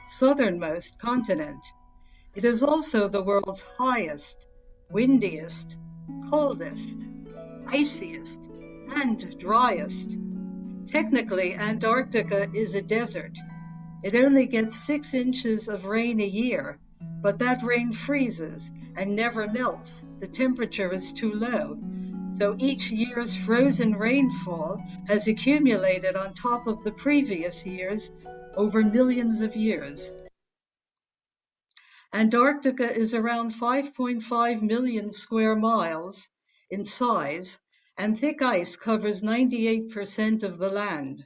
southernmost continent. It is also the world's highest, windiest, coldest, iciest, and driest. Technically, Antarctica is a desert. It only gets 6 inches of rain a year, but that rain freezes and never melts. The temperature is too low. So each year's frozen rainfall has accumulated on top of the previous years over millions of years. Antarctica is around 5.5 million square miles in size, and thick ice covers 98% of the land.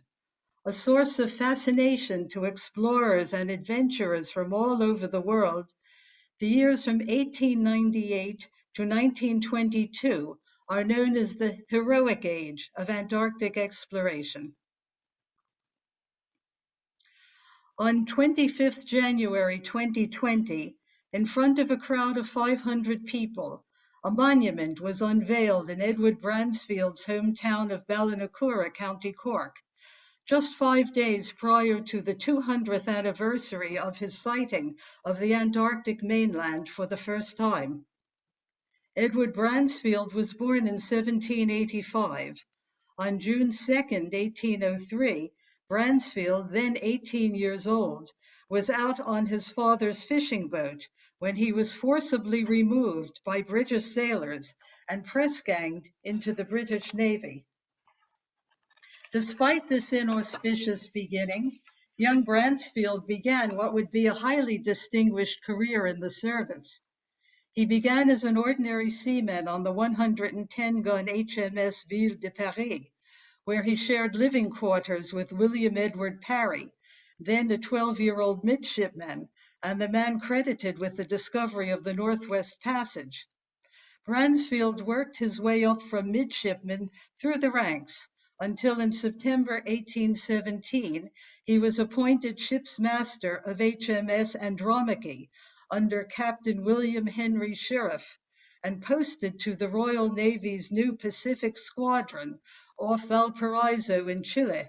A source of fascination to explorers and adventurers from all over the world, the years from 1898 to 1922 are known as the heroic age of Antarctic exploration. On 25th January 2020, in front of a crowd of 500 people, a monument was unveiled in Edward Bransfield's hometown of Ballinacurra, County Cork, just 5 days prior to the 200th anniversary of his sighting of the Antarctic mainland for the first time. Edward Bransfield was born in 1785. On June 2, 1803, Bransfield, then 18 years old, was out on his father's fishing boat when he was forcibly removed by British sailors and press-ganged into the British Navy. Despite this inauspicious beginning, young Bransfield began what would be a highly distinguished career in the service. He began as an ordinary seaman on the 110-gun HMS Ville de Paris, where he shared living quarters with William Edward Parry, then a 12-year-old midshipman, and the man credited with the discovery of the Northwest Passage. Bransfield worked his way up from midshipman through the ranks until in September 1817 he was appointed ship's master of HMS Andromache under Captain William Henry Sheriff and posted to the Royal Navy's new Pacific Squadron off Valparaiso in Chile.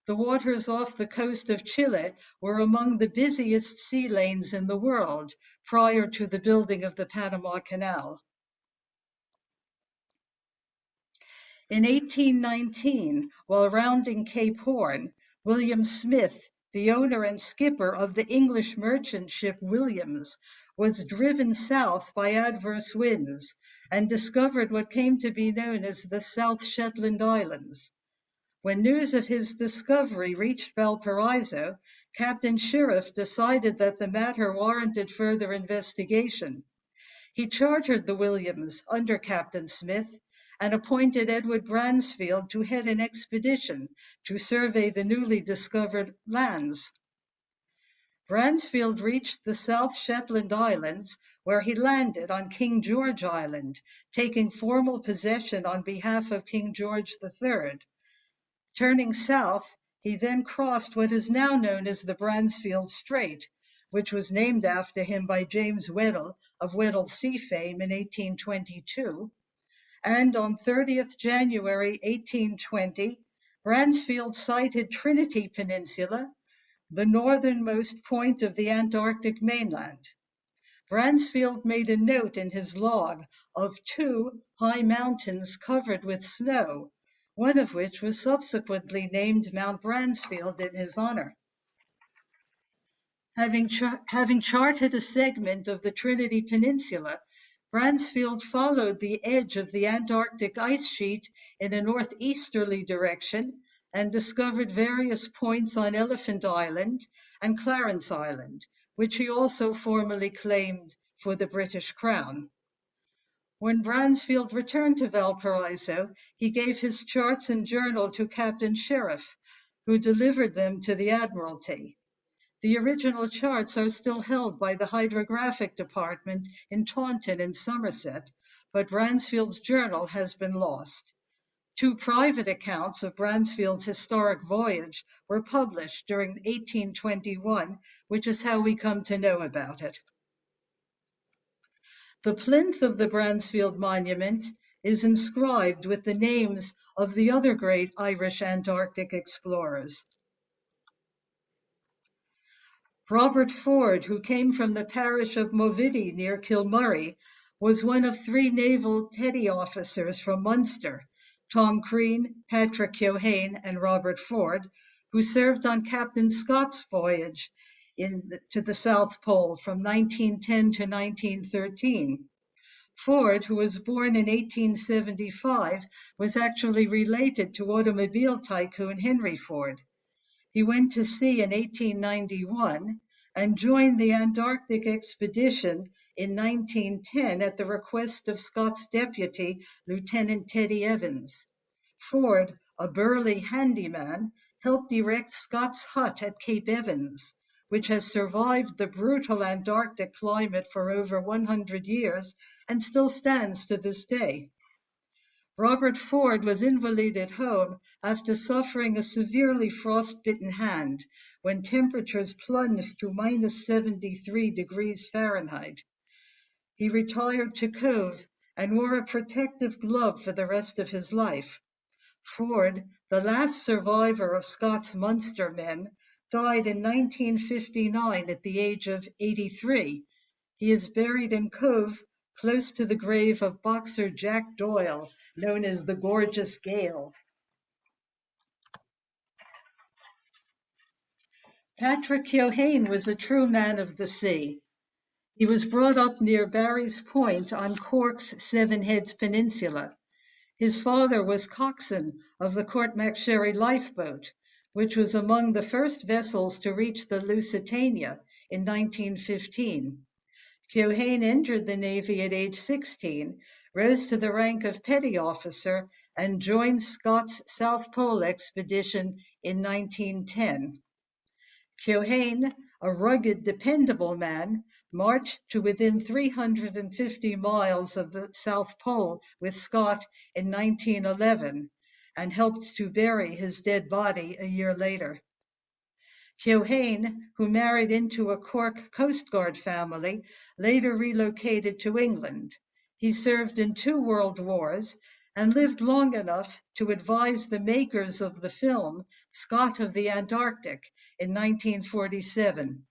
The waters off the coast of Chile were among the busiest sea lanes in the world prior to the building of the Panama Canal. In 1819, while rounding Cape Horn, William Smith, the owner and skipper of the English merchant ship Williams, was driven south by adverse winds and discovered what came to be known as the South Shetland Islands. When news of his discovery reached Valparaiso, Captain Sheriff decided that the matter warranted further investigation. He chartered the Williams under Captain Smith and appointed Edward Bransfield to head an expedition to survey the newly discovered lands. Bransfield reached the South Shetland Islands, where he landed on King George Island, taking formal possession on behalf of King George III. Turning south, he then crossed what is now known as the Bransfield Strait, which was named after him by James Weddell of Weddell Sea fame in 1822. And on 30th January 1820, Bransfield sighted Trinity Peninsula, the northernmost point of the Antarctic mainland. Bransfield made a note in his log of 2 high mountains covered with snow, one of which was subsequently named Mount Bransfield in his honor. Having charted a segment of the Trinity Peninsula, Bransfield followed the edge of the Antarctic ice sheet in a northeasterly direction and discovered various points on Elephant Island and Clarence Island, which he also formally claimed for the British Crown. When Bransfield returned to Valparaiso, he gave his charts and journal to Captain Sheriff, who delivered them to the Admiralty. The original charts are still held by the Hydrographic Department in Taunton in Somerset, but Bransfield's journal has been lost. 2 private accounts of Bransfield's historic voyage were published during 1821, which is how we come to know about it. The plinth of the Bransfield Monument is inscribed with the names of the other great Irish Antarctic explorers. Robert Ford, who came from the parish of Movidi near Kilmurray, was one of three naval petty officers from Munster, Tom Crean, Patrick Johan, and Robert Ford, who served on Captain Scott's voyage to the South Pole from 1910 to 1913. Ford, who was born in 1875, was actually related to automobile tycoon Henry Ford. He went to sea in 1891 and joined the Antarctic Expedition in 1910 at the request of Scott's deputy, Lieutenant Teddy Evans. Ford, a burly handyman, helped erect Scott's hut at Cape Evans, which has survived the brutal Antarctic climate for over 100 years and still stands to this day. Robert Ford was invalided home after suffering a severely frostbitten hand when temperatures plunged to minus 73 degrees Fahrenheit. He retired to Cove and wore a protective glove for the rest of his life. Ford, the last survivor of Scott's Munster men, died in 1959 at the age of 83. He is buried in Cove, close to the grave of boxer Jack Doyle, known as the Gorgeous Gale. Patrick Johan was a true man of the sea. He was brought up near Barry's Point on Cork's Seven Heads Peninsula. His father was coxswain of the Courtmacsherry lifeboat, which was among the first vessels to reach the Lusitania in 1915. Johan entered the Navy at age 16, rose to the rank of petty officer, and joined Scott's South Pole expedition in 1910. Johan, a rugged, dependable man, marched to within 350 miles of the South Pole with Scott in 1911 and helped to bury his dead body a year later. Johan, who married into a Cork Coast Guard family, later relocated to England. He served in 2 world wars and lived long enough to advise the makers of the film Scott of the Antarctic in 1947.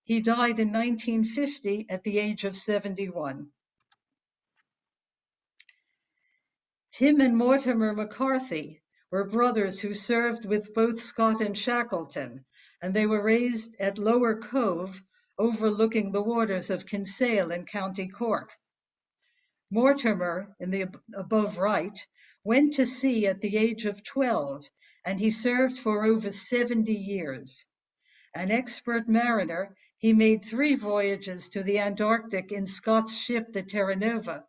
He died in 1950 at the age of 71. Tim and Mortimer Mccarthy were brothers who served with both Scott and Shackleton, and they were raised at Lower Cove, overlooking the waters of Kinsale in County Cork. Mortimer, in the above right, went to sea at the age of 12, and he served for over 70 years. An expert mariner, he made 3 voyages to the Antarctic in Scott's ship, the Terra Nova,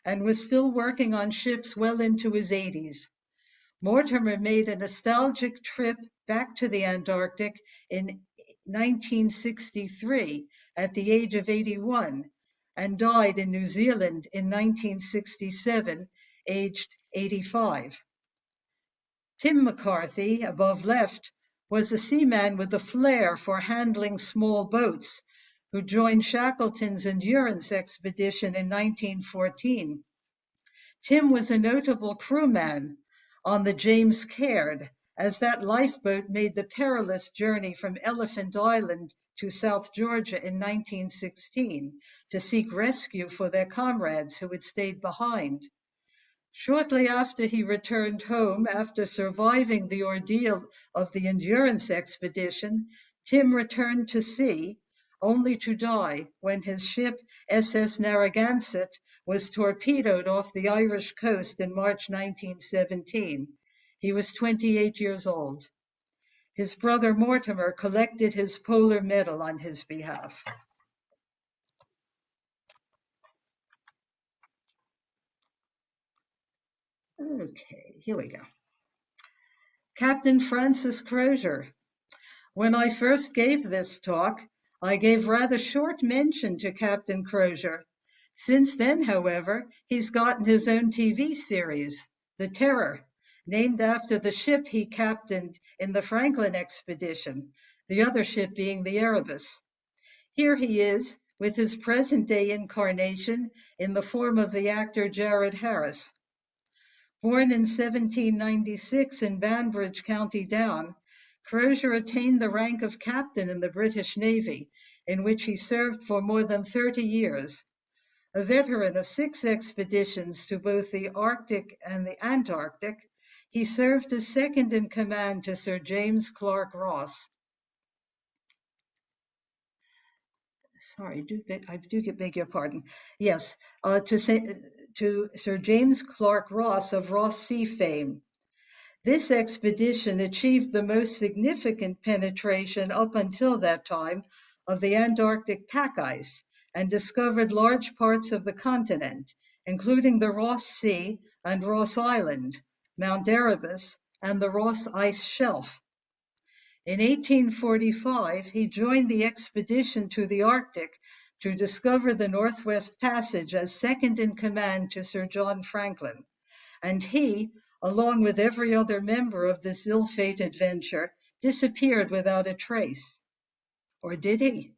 and was still working on ships well into his 80s. Mortimer made a nostalgic trip back to the Antarctic in 1963 at the age of 81 and died in New Zealand in 1967, aged 85. Tim Mccarthy, above left, was a seaman with a flair for handling small boats, who joined Shackleton's Endurance Expedition in 1914. Tim was a notable crewman on the James Caird, as that lifeboat made the perilous journey from Elephant Island to South Georgia in 1916 to seek rescue for their comrades who had stayed behind. Shortly after he returned home, after surviving the ordeal of the Endurance Expedition, Tim returned to sea, only to die when his ship SS Narragansett was torpedoed off the Irish coast in March 1917. He was 28 years old. His brother Mortimer collected his polar medal on his behalf. Okay, here we go. Captain Francis Crosier. When I first gave this talk, I gave rather short mention to Captain Crosier. Since then, however, he's gotten his own TV series, The Terror, named after the ship he captained in the Franklin Expedition, the other ship being the Erebus. Here he is with his present-day incarnation in the form of the actor Jared Harris. Born in 1796 in Banbridge, County Down, Crosier attained the rank of captain in the British Navy, in which he served for more than 30 years. A veteran of 6 expeditions to both the Arctic and the Antarctic, he served as second in command to Sir James Clark Ross. Sorry, beg your pardon. Yes, to Sir James Clark Ross of Ross Sea fame. This expedition achieved the most significant penetration up until that time of the Antarctic pack ice and discovered large parts of the continent, including the Ross Sea and Ross Island, Mount Erebus, and the Ross Ice Shelf. In 1845, he joined the expedition to the Arctic to discover the Northwest Passage as second in command to Sir John Franklin, and he, along with every other member of this ill-fated venture, disappeared without a trace. Or did he?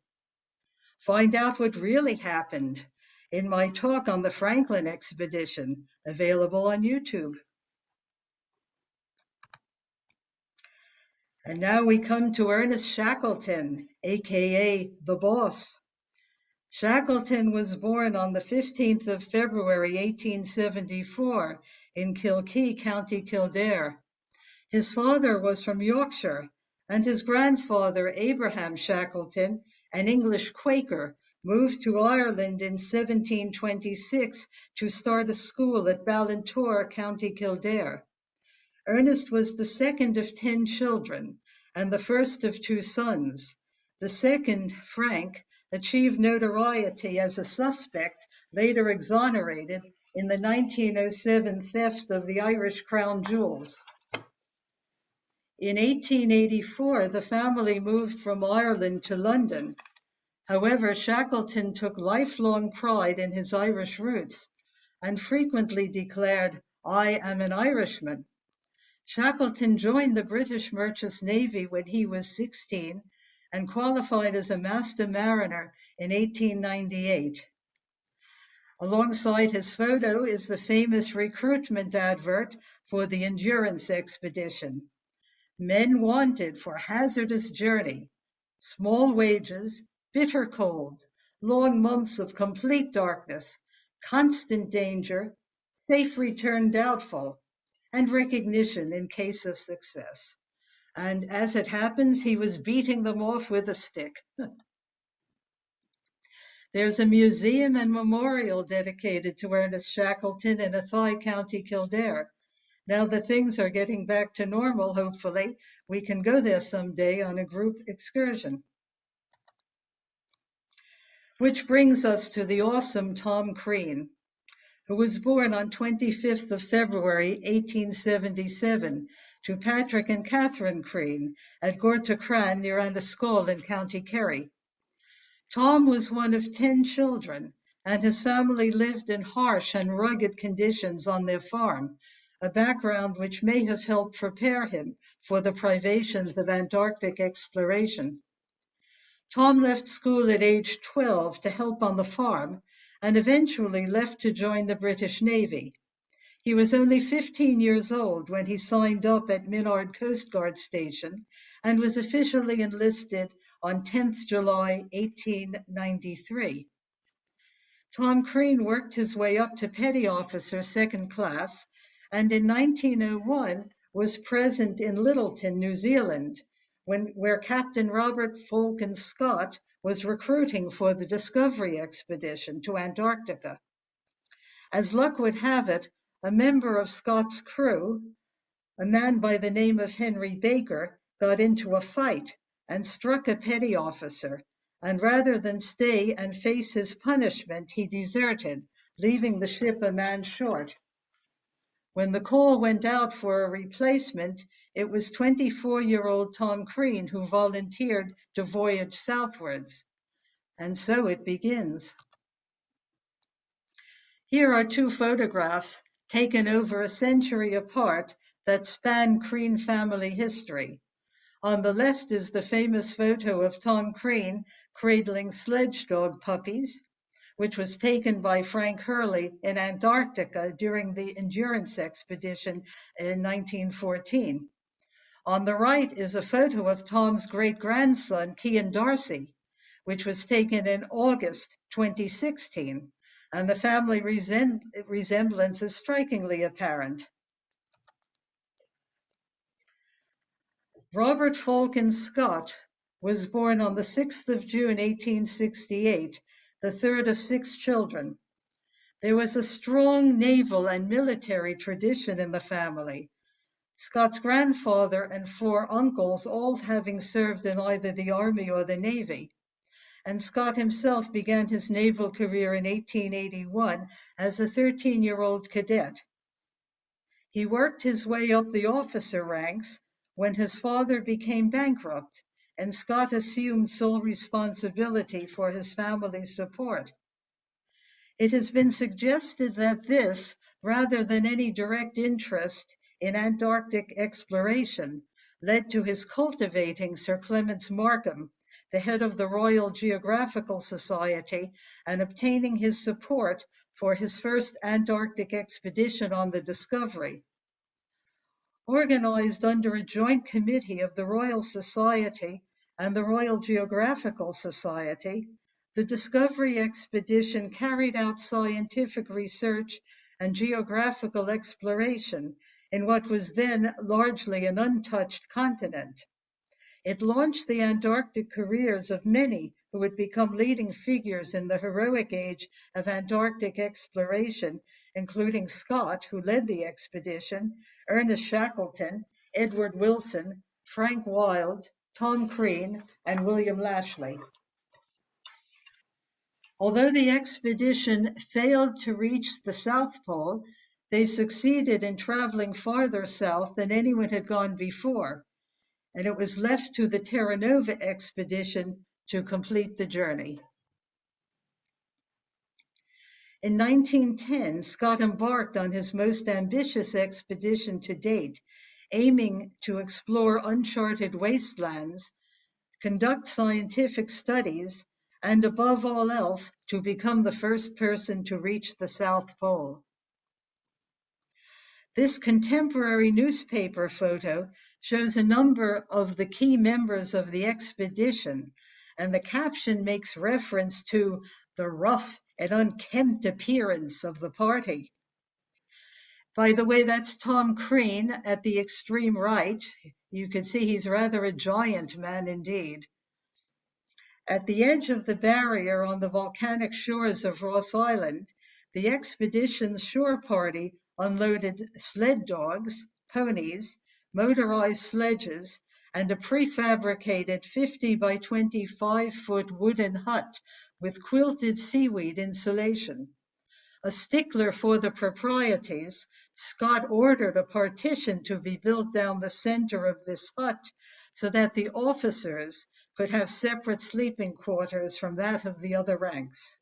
Find out what really happened in my talk on the Franklin Expedition, available on YouTube. And now we come to Ernest Shackleton, aka the Boss. Shackleton was born on the 15th of February 1874 in Kilkee, County Kildare. His father was from Yorkshire, and his grandfather, Abraham Shackleton, an English Quaker, moved to Ireland in 1726 to start a school at Ballintor, County Kildare. Ernest was the second of 10 children and the first of 2 sons. The second, Frank, achieved notoriety as a suspect, later exonerated in the 1907 theft of the Irish crown jewels. In 1884, the family moved from Ireland to London. However, Shackleton took lifelong pride in his Irish roots and frequently declared, "I am an Irishman." Shackleton joined the British Merchant Navy when he was 16 and qualified as a master mariner in 1898. Alongside his photo is the famous recruitment advert for the Endurance Expedition. Men wanted for hazardous journey, small wages, bitter cold, long months of complete darkness, constant danger, safe return doubtful, and recognition in case of success. And as it happens, he was beating them off with a stick. There's a museum and memorial dedicated to Ernest Shackleton in Athy, County Kildare. Now that things are getting back to normal, hopefully, we can go there someday on a group excursion. Which brings us to the awesome Tom Crean, who was born on 25th of February, 1877, to Patrick and Catherine Crean at Gortacran near Anascall in County Kerry. Tom was one of 10 children, and his family lived in harsh and rugged conditions on their farm, a background which may have helped prepare him for the privations of Antarctic exploration. Tom left school at age 12 to help on the farm and eventually left to join the British Navy. He was only 15 years old when he signed up at Minard Coast Guard Station and was officially enlisted on 10th July 1893. Tom Crean worked his way up to petty officer 2nd class and in 1901 was present in Lyttelton, New Zealand, where Captain Robert Falcon Scott was recruiting for the Discovery Expedition to Antarctica. As luck would have it, a member of Scott's crew, a man by the name of Henry Baker, got into a fight and struck a petty officer, and rather than stay and face his punishment, he deserted, leaving the ship a man short. When the call went out for a replacement, it was 24-year-old Tom Crean who volunteered to voyage southwards. And so it begins. Here are 2 photographs taken over a century apart that span Crean family history. On the left is the famous photo of Tom Crean cradling sledge dog puppies, which was taken by Frank Hurley in Antarctica during the Endurance Expedition in 1914. On the right is a photo of Tom's great-grandson, Cian Darcy, which was taken in August 2016, and the family resemblance is strikingly apparent. Robert Falcon Scott was born on the 6th of June, 1868, the third of 6 children. There was a strong naval and military tradition in the family. Scott's grandfather and 4 uncles all having served in either the Army or the Navy. And Scott himself began his naval career in 1881 as a 13-year-old cadet. He worked his way up the officer ranks when his father became bankrupt, and Scott assumed sole responsibility for his family's support. It has been suggested that this, rather than any direct interest in Antarctic exploration, led to his cultivating Sir Clements Markham, the head of the Royal Geographical Society, and obtaining his support for his first Antarctic expedition on the Discovery. Organized under a joint committee of the Royal Society and the Royal Geographical Society, the Discovery expedition carried out scientific research and geographical exploration in what was then largely an untouched continent. It launched the Antarctic careers of many who would become leading figures in the heroic age of Antarctic exploration, including Scott, who led the expedition, Ernest Shackleton, Edward Wilson, Frank Wild, Tom Crean, and William Lashley. Although the expedition failed to reach the South Pole, they succeeded in traveling farther south than anyone had gone before, and it was left to the Terra Nova expedition to complete the journey. In 1910, Scott embarked on his most ambitious expedition to date, aiming to explore uncharted wastelands, conduct scientific studies, and above all else, to become the first person to reach the South Pole. This contemporary newspaper photo shows a number of the key members of the expedition, and the caption makes reference to the rough and unkempt appearance of the party. By the way, that's Tom Crean at the extreme right. You can see he's rather a giant man indeed. At the edge of the barrier on the volcanic shores of Ross Island, the expedition's shore party unloaded sled dogs, ponies, motorized sledges, and a prefabricated 50 by 25-foot wooden hut with quilted seaweed insulation. A stickler for the proprieties, Scott ordered a partition to be built down the center of this hut so that the officers could have separate sleeping quarters from that of the other ranks.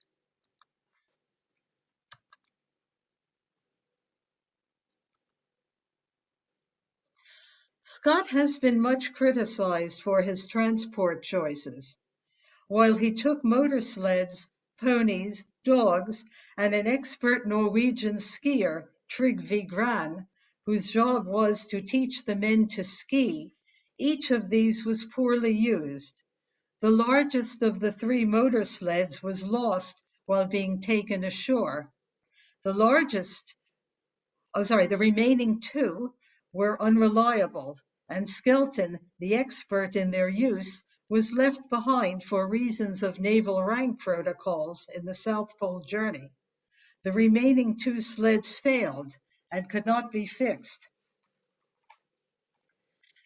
Scott has been much criticized for his transport choices. While he took motor sleds, ponies, dogs, and an expert Norwegian skier, Trygve Gran, whose job was to teach the men to ski, each of these was poorly used. The largest of the 3 motor sleds was lost while being taken ashore. The remaining 2 were unreliable, and Skelton, the expert in their use, was left behind for reasons of naval rank protocols in the South Pole journey. The remaining 2 sleds failed and could not be fixed.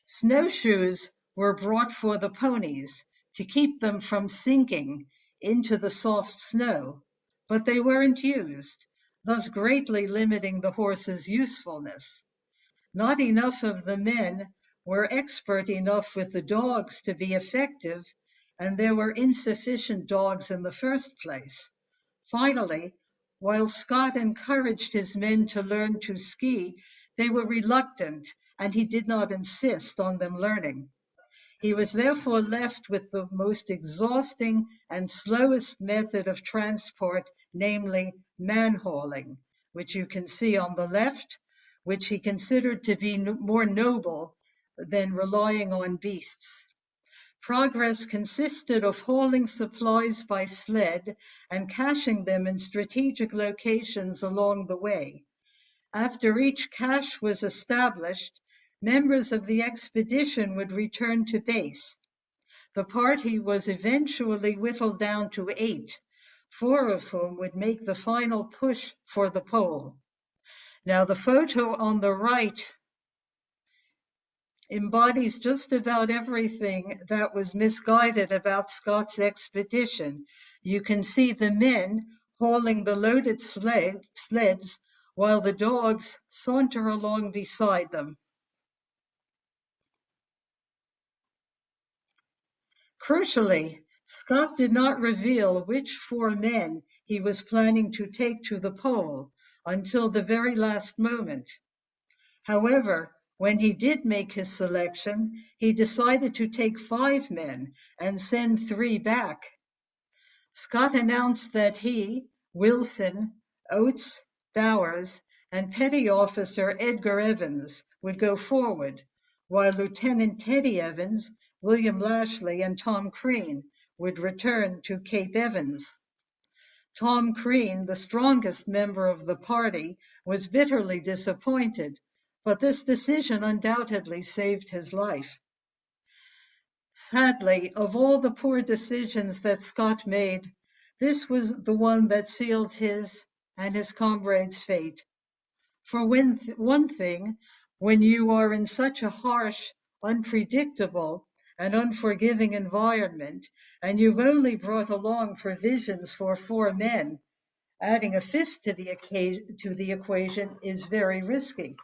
Snowshoes were brought for the ponies to keep them from sinking into the soft snow, but they weren't used, thus greatly limiting the horses' usefulness. Not enough of the men were expert enough with the dogs to be effective, and there were insufficient dogs in the first place. Finally, while Scott encouraged his men to learn to ski, they were reluctant, and he did not insist on them learning. He was therefore left with the most exhausting and slowest method of transport, namely man-hauling, which you can see on the left, which he considered to be more noble than relying on beasts. Progress consisted of hauling supplies by sled and caching them in strategic locations along the way. After each cache was established, members of the expedition would return to base. The party was eventually whittled down to 8, 4 of whom would make the final push for the pole. Now, the photo on the right embodies just about everything that was misguided about Scott's expedition. You can see the men hauling the loaded sleds while the dogs saunter along beside them. Crucially, Scott did not reveal which 4 men he was planning to take to the pole until the very last moment. However, when he did make his selection, he decided to take 5 men and send 3 back. Scott announced that he, Wilson, Oates, Bowers, and Petty Officer Edgar Evans would go forward, while Lieutenant Teddy Evans, William Lashley, and Tom Crean would return to Cape Evans. Tom Crean, the strongest member of the party, was bitterly disappointed, but this decision undoubtedly saved his life. Sadly, of all the poor decisions that Scott made, this was the one that sealed his and his comrades' fate. For one thing, when you are in such a harsh, unpredictable, and unforgiving environment, and you've only brought along provisions for 4 men, adding a 5th to the equation is very risky.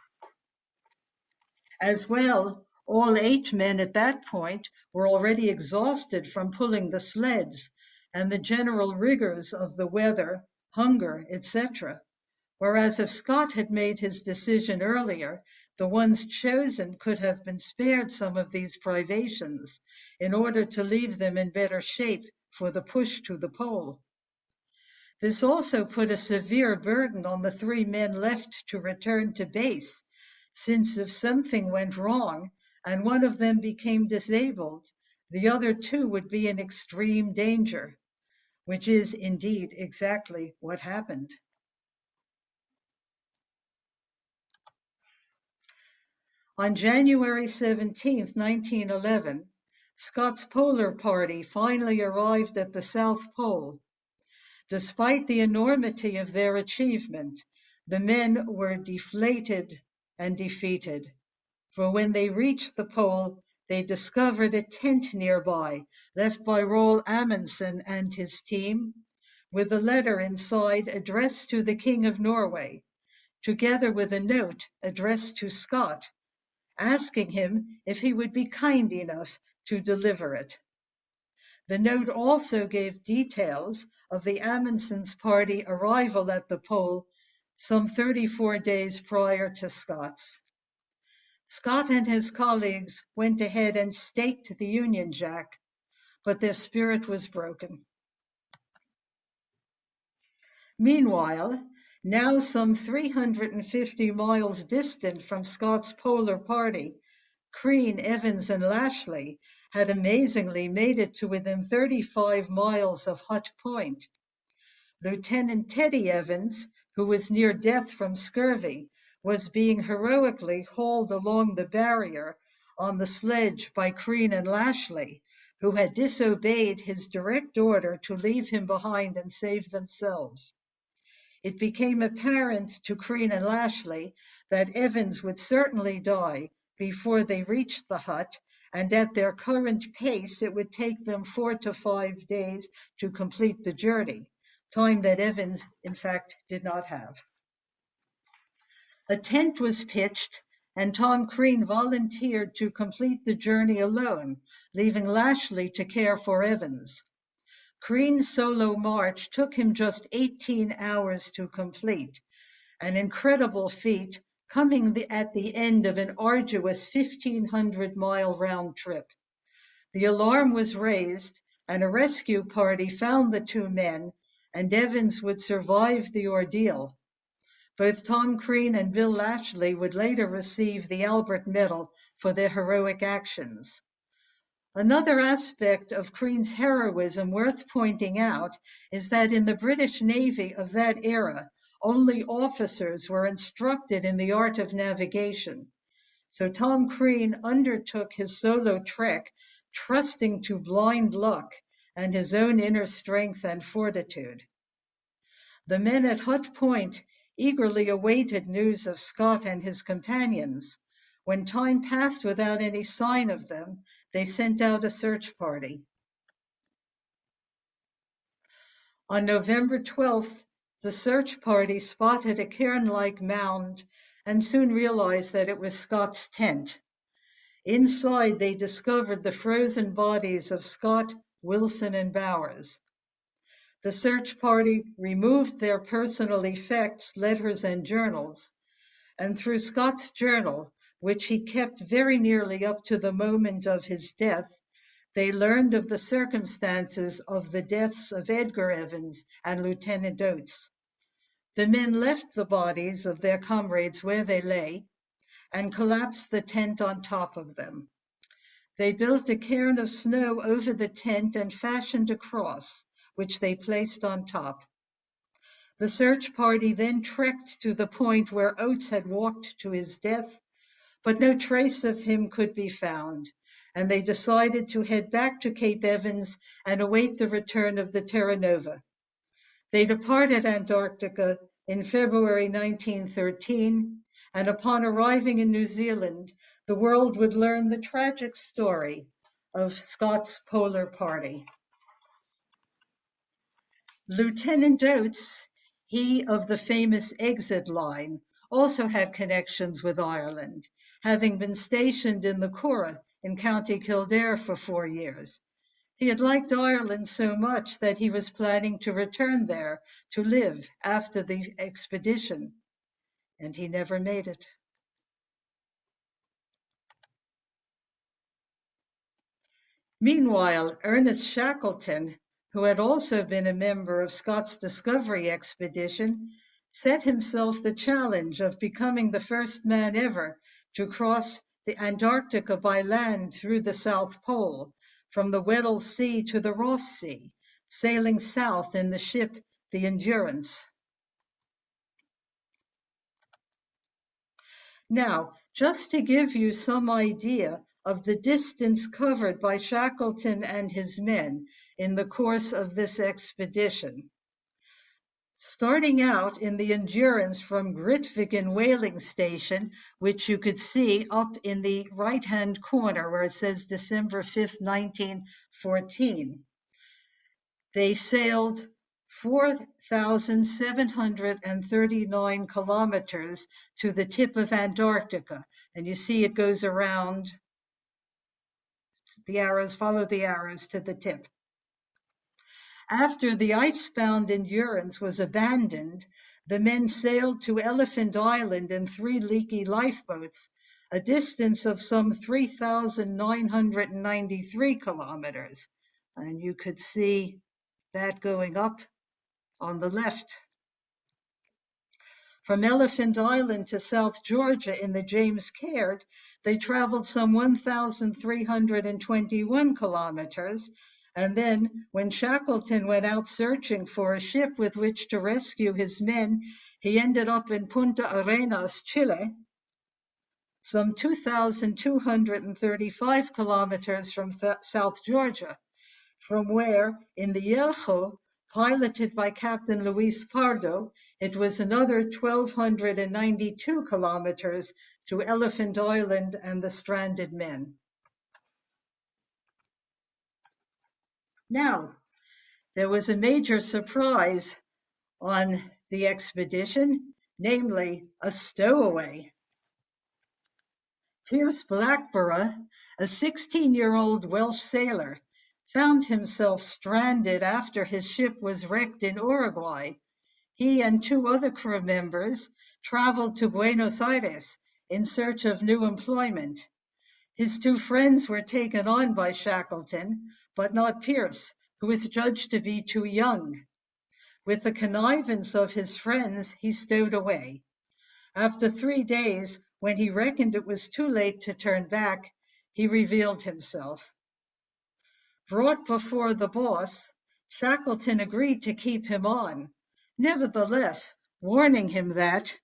As well, all 8 men at that point were already exhausted from pulling the sleds and the general rigors of the weather, hunger, etc. Whereas if Scott had made his decision earlier, the ones chosen could have been spared some of these privations in order to leave them in better shape for the push to the pole. This also put a severe burden on the 3 men left to return to base, since if something went wrong and one of them became disabled, the other 2 would be in extreme danger, which is indeed exactly what happened. On January 17, 1911, Scott's polar party finally arrived at the South Pole. Despite the enormity of their achievement, the men were deflated and defeated, for when they reached the pole, they discovered a tent nearby, left by Roald Amundsen and his team, with a letter inside addressed to the King of Norway, together with a note addressed to Scott, asking him if he would be kind enough to deliver it. The note also gave details of the Amundsen's party arrival at the pole some 34 days prior to Scott's. Scott and his colleagues went ahead and staked the Union Jack, but their spirit was broken. Meanwhile, now some 350 miles distant from Scott's polar party, Crean, Evans, and Lashley had amazingly made it to within 35 miles of Hut Point. Lieutenant Teddy Evans, who was near death from scurvy, was being heroically hauled along the barrier on the sledge by Crean and Lashley, who had disobeyed his direct order to leave him behind and save themselves. It became apparent to Crean and Lashley that Evans would certainly die before they reached the hut, and at their current pace it would take them 4 to 5 days to complete the journey, time that Evans, in fact, did not have. A tent was pitched, and Tom Crean volunteered to complete the journey alone, leaving Lashley to care for Evans. Crean's solo march took him just 18 hours to complete, an incredible feat coming at the end of an arduous 1,500-mile round trip. The alarm was raised, and a rescue party found the 2 men, and Evans would survive the ordeal. Both Tom Crean and Bill Lashley would later receive the Albert Medal for their heroic actions. Another aspect of Crean's heroism worth pointing out is that in the British Navy of that era, only officers were instructed in the art of navigation. So Tom Crean undertook his solo trek, trusting to blind luck and his own inner strength and fortitude. The men at Hut Point eagerly awaited news of Scott and his companions. When time passed without any sign of them, they sent out a search party. On November 12th, the search party spotted a cairn-like mound and soon realized that it was Scott's tent. Inside, they discovered the frozen bodies of Scott, Wilson, and Bowers. The search party removed their personal effects, letters, and journals, and through Scott's journal, which he kept very nearly up to the moment of his death, they learned of the circumstances of the deaths of Edgar Evans and Lieutenant Oates. The men left the bodies of their comrades where they lay and collapsed the tent on top of them. They built a cairn of snow over the tent and fashioned a cross, which they placed on top. The search party then trekked to the point where Oates had walked to his death, but no trace of him could be found, and they decided to head back to Cape Evans and await the return of the Terra Nova. They departed Antarctica in February 1913, and upon arriving in New Zealand, the world would learn the tragic story of Scott's polar party. Lieutenant Oates, he of the famous exit line, also had connections with Ireland, having been stationed in the Curragh in County Kildare for 4 years. He had liked Ireland so much that he was planning to return there to live after the expedition, and he never made it. Meanwhile, Ernest Shackleton, who had also been a member of Scott's discovery expedition, set himself the challenge of becoming the first man ever to cross the Antarctica by land through the South Pole, from the Weddell Sea to the Ross Sea, sailing south in the ship the Endurance. Now, just to give you some idea of the distance covered by Shackleton and his men in the course of this expedition. Starting out in the Endurance from Grytviken whaling station, which you could see up in the right-hand corner where it says December 5th, 1914. They sailed 4,739 kilometers to the tip of Antarctica. And you see it goes around the arrows, follow the arrows to the tip. After the ice-bound Endurance was abandoned, the men sailed to Elephant Island in 3 leaky lifeboats, a distance of some 3,993 kilometers. And you could see that going up on the left. From Elephant Island to South Georgia in the James Caird, they traveled some 1,321 kilometers. And then, when Shackleton went out searching for a ship with which to rescue his men, he ended up in Punta Arenas, Chile, some 2,235 kilometers from South Georgia, from where, in the Yelcho, piloted by Captain Luis Pardo, it was another 1,292 kilometers to Elephant Island and the stranded men. Now, there was a major surprise on the expedition, namely a stowaway. Pierce Blackberra, a 16-year-old Welsh sailor, found himself stranded after his ship was wrecked in Uruguay. He and 2 other crew members traveled to Buenos Aires in search of new employment. His 2 friends were taken on by Shackleton, but not Pierce, who was judged to be too young. With the connivance of his friends, he stowed away. After 3 days, When he reckoned it was too late to turn back, he revealed himself. Brought before the boss, Shackleton agreed to keep him on, nevertheless warning him that,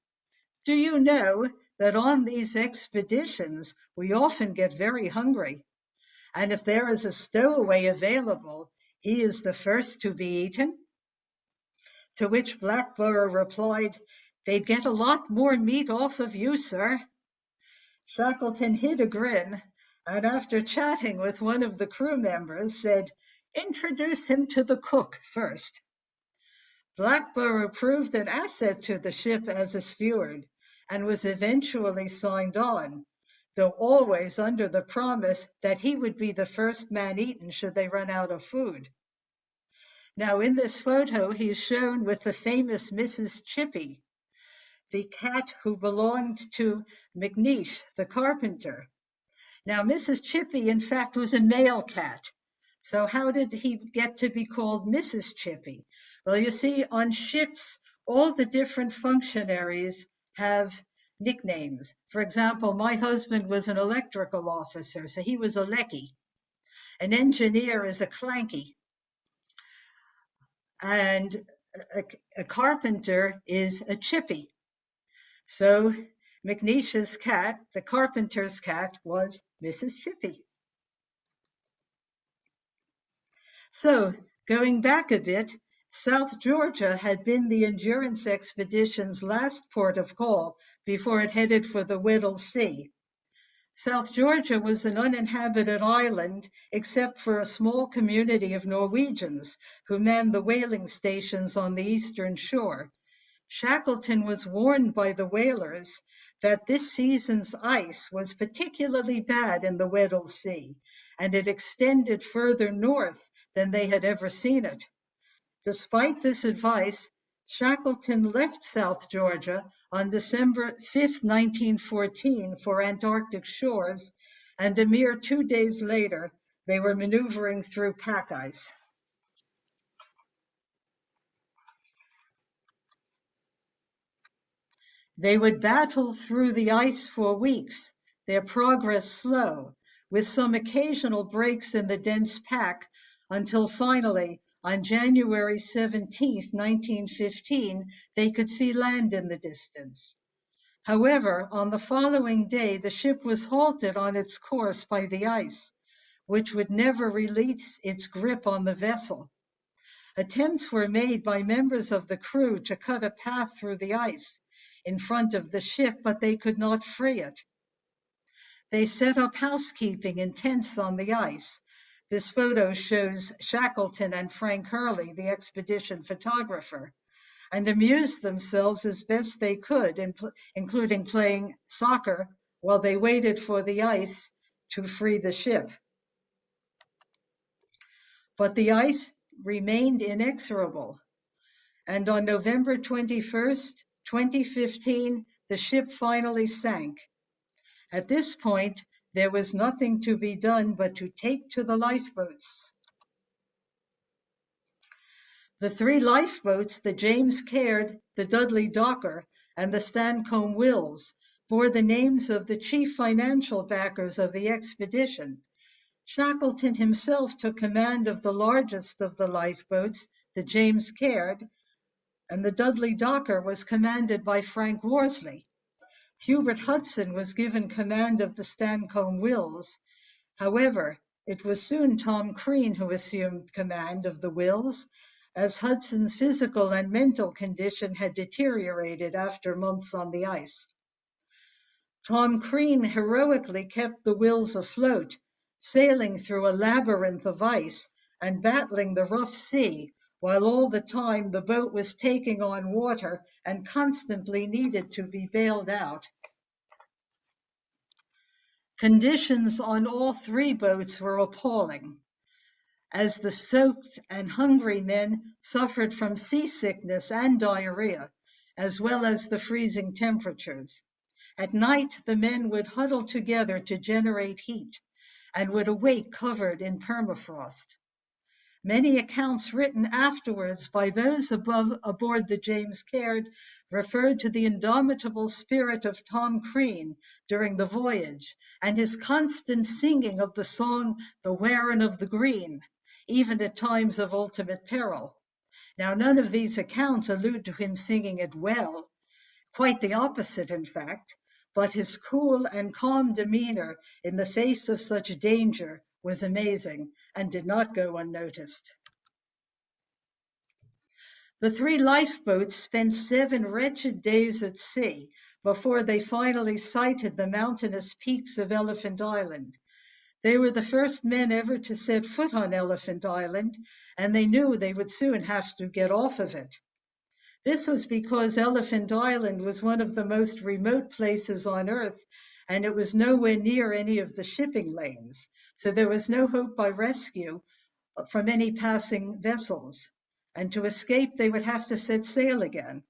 "Do you know that on these expeditions we often get very hungry, and if there is a stowaway available, he is the first to be eaten?" To which Blackberra replied, "They'd get a lot more meat off of you, sir." Shackleton hid a grin, and after chatting with one of the crew members, said, "Introduce him to the cook first." Blackberra proved an asset to the ship as a steward, and was eventually signed on, though always under the promise that he would be the first man eaten should they run out of food. Now in this photo, he is shown with the famous Mrs. Chippy, the cat who belonged to McNeish, the carpenter. Now, Mrs. Chippy, in fact, was a male cat. So how did he get to be called Mrs. Chippy? Well, you see, on ships, all the different functionaries have nicknames. For example, my husband was an electrical officer, so he was a Lecky. An engineer is a Clanky. And a carpenter is a Chippy. So McNeish's cat, the carpenter's cat, was Mrs. Chippy. So going back a bit, South Georgia had been the Endurance Expedition's last port of call before it headed for the Weddell Sea. South Georgia was an uninhabited island except for a small community of Norwegians who manned the whaling stations on the eastern shore. Shackleton was warned by the whalers that this season's ice was particularly bad in the Weddell Sea, and it extended further north than they had ever seen it. Despite this advice, Shackleton left South Georgia on December 5, 1914 for Antarctic shores, and a mere 2 days later, they were maneuvering through pack ice. They would battle through the ice for weeks, their progress slow, with some occasional breaks in the dense pack, until finally, on January 17, 1915, they could see land in the distance. However, on the following day, the ship was halted on its course by the ice, which would never release its grip on the vessel. Attempts were made by members of the crew to cut a path through the ice in front of the ship, but they could not free it. They set up housekeeping in tents on the ice. This photo shows Shackleton and Frank Hurley, the expedition photographer, and amused themselves as best they could, including playing soccer while they waited for the ice to free the ship. But the ice remained inexorable, and on November 21st, 2015, the ship finally sank. At this point, there was nothing to be done but to take to the lifeboats. The 3 lifeboats, the James Caird, the Dudley Docker, and the Stancomb Wills, bore the names of the chief financial backers of the expedition. Shackleton himself took command of the largest of the lifeboats, the James Caird, and the Dudley Docker was commanded by Frank Worsley. Hubert Hudson was given command of the Stancomb Wills. However, it was soon Tom Crean who assumed command of the Wills, as Hudson's physical and mental condition had deteriorated after months on the ice. Tom Crean heroically kept the Wills afloat, sailing through a labyrinth of ice and battling the rough sea, while all the time the boat was taking on water and constantly needed to be bailed out. Conditions on all 3 boats were appalling, as the soaked and hungry men suffered from seasickness and diarrhea, as well as the freezing temperatures. At night, the men would huddle together to generate heat and would awake covered in permafrost. Many accounts written afterwards by those aboard the James Caird referred to the indomitable spirit of Tom Crean during the voyage and his constant singing of the song "The Wearin' of the Green," even at times of ultimate peril. Now, none of these accounts allude to him singing it well, quite the opposite, in fact, but his cool and calm demeanor in the face of such danger was amazing and did not go unnoticed. The 3 lifeboats spent 7 wretched days at sea before they finally sighted the mountainous peaks of Elephant Island. They were the first men ever to set foot on Elephant Island, and they knew they would soon have to get off of it. This was because Elephant Island was one of the most remote places on Earth, and it was nowhere near any of the shipping lanes, so there was no hope by rescue from any passing vessels, and to escape they would have to set sail again.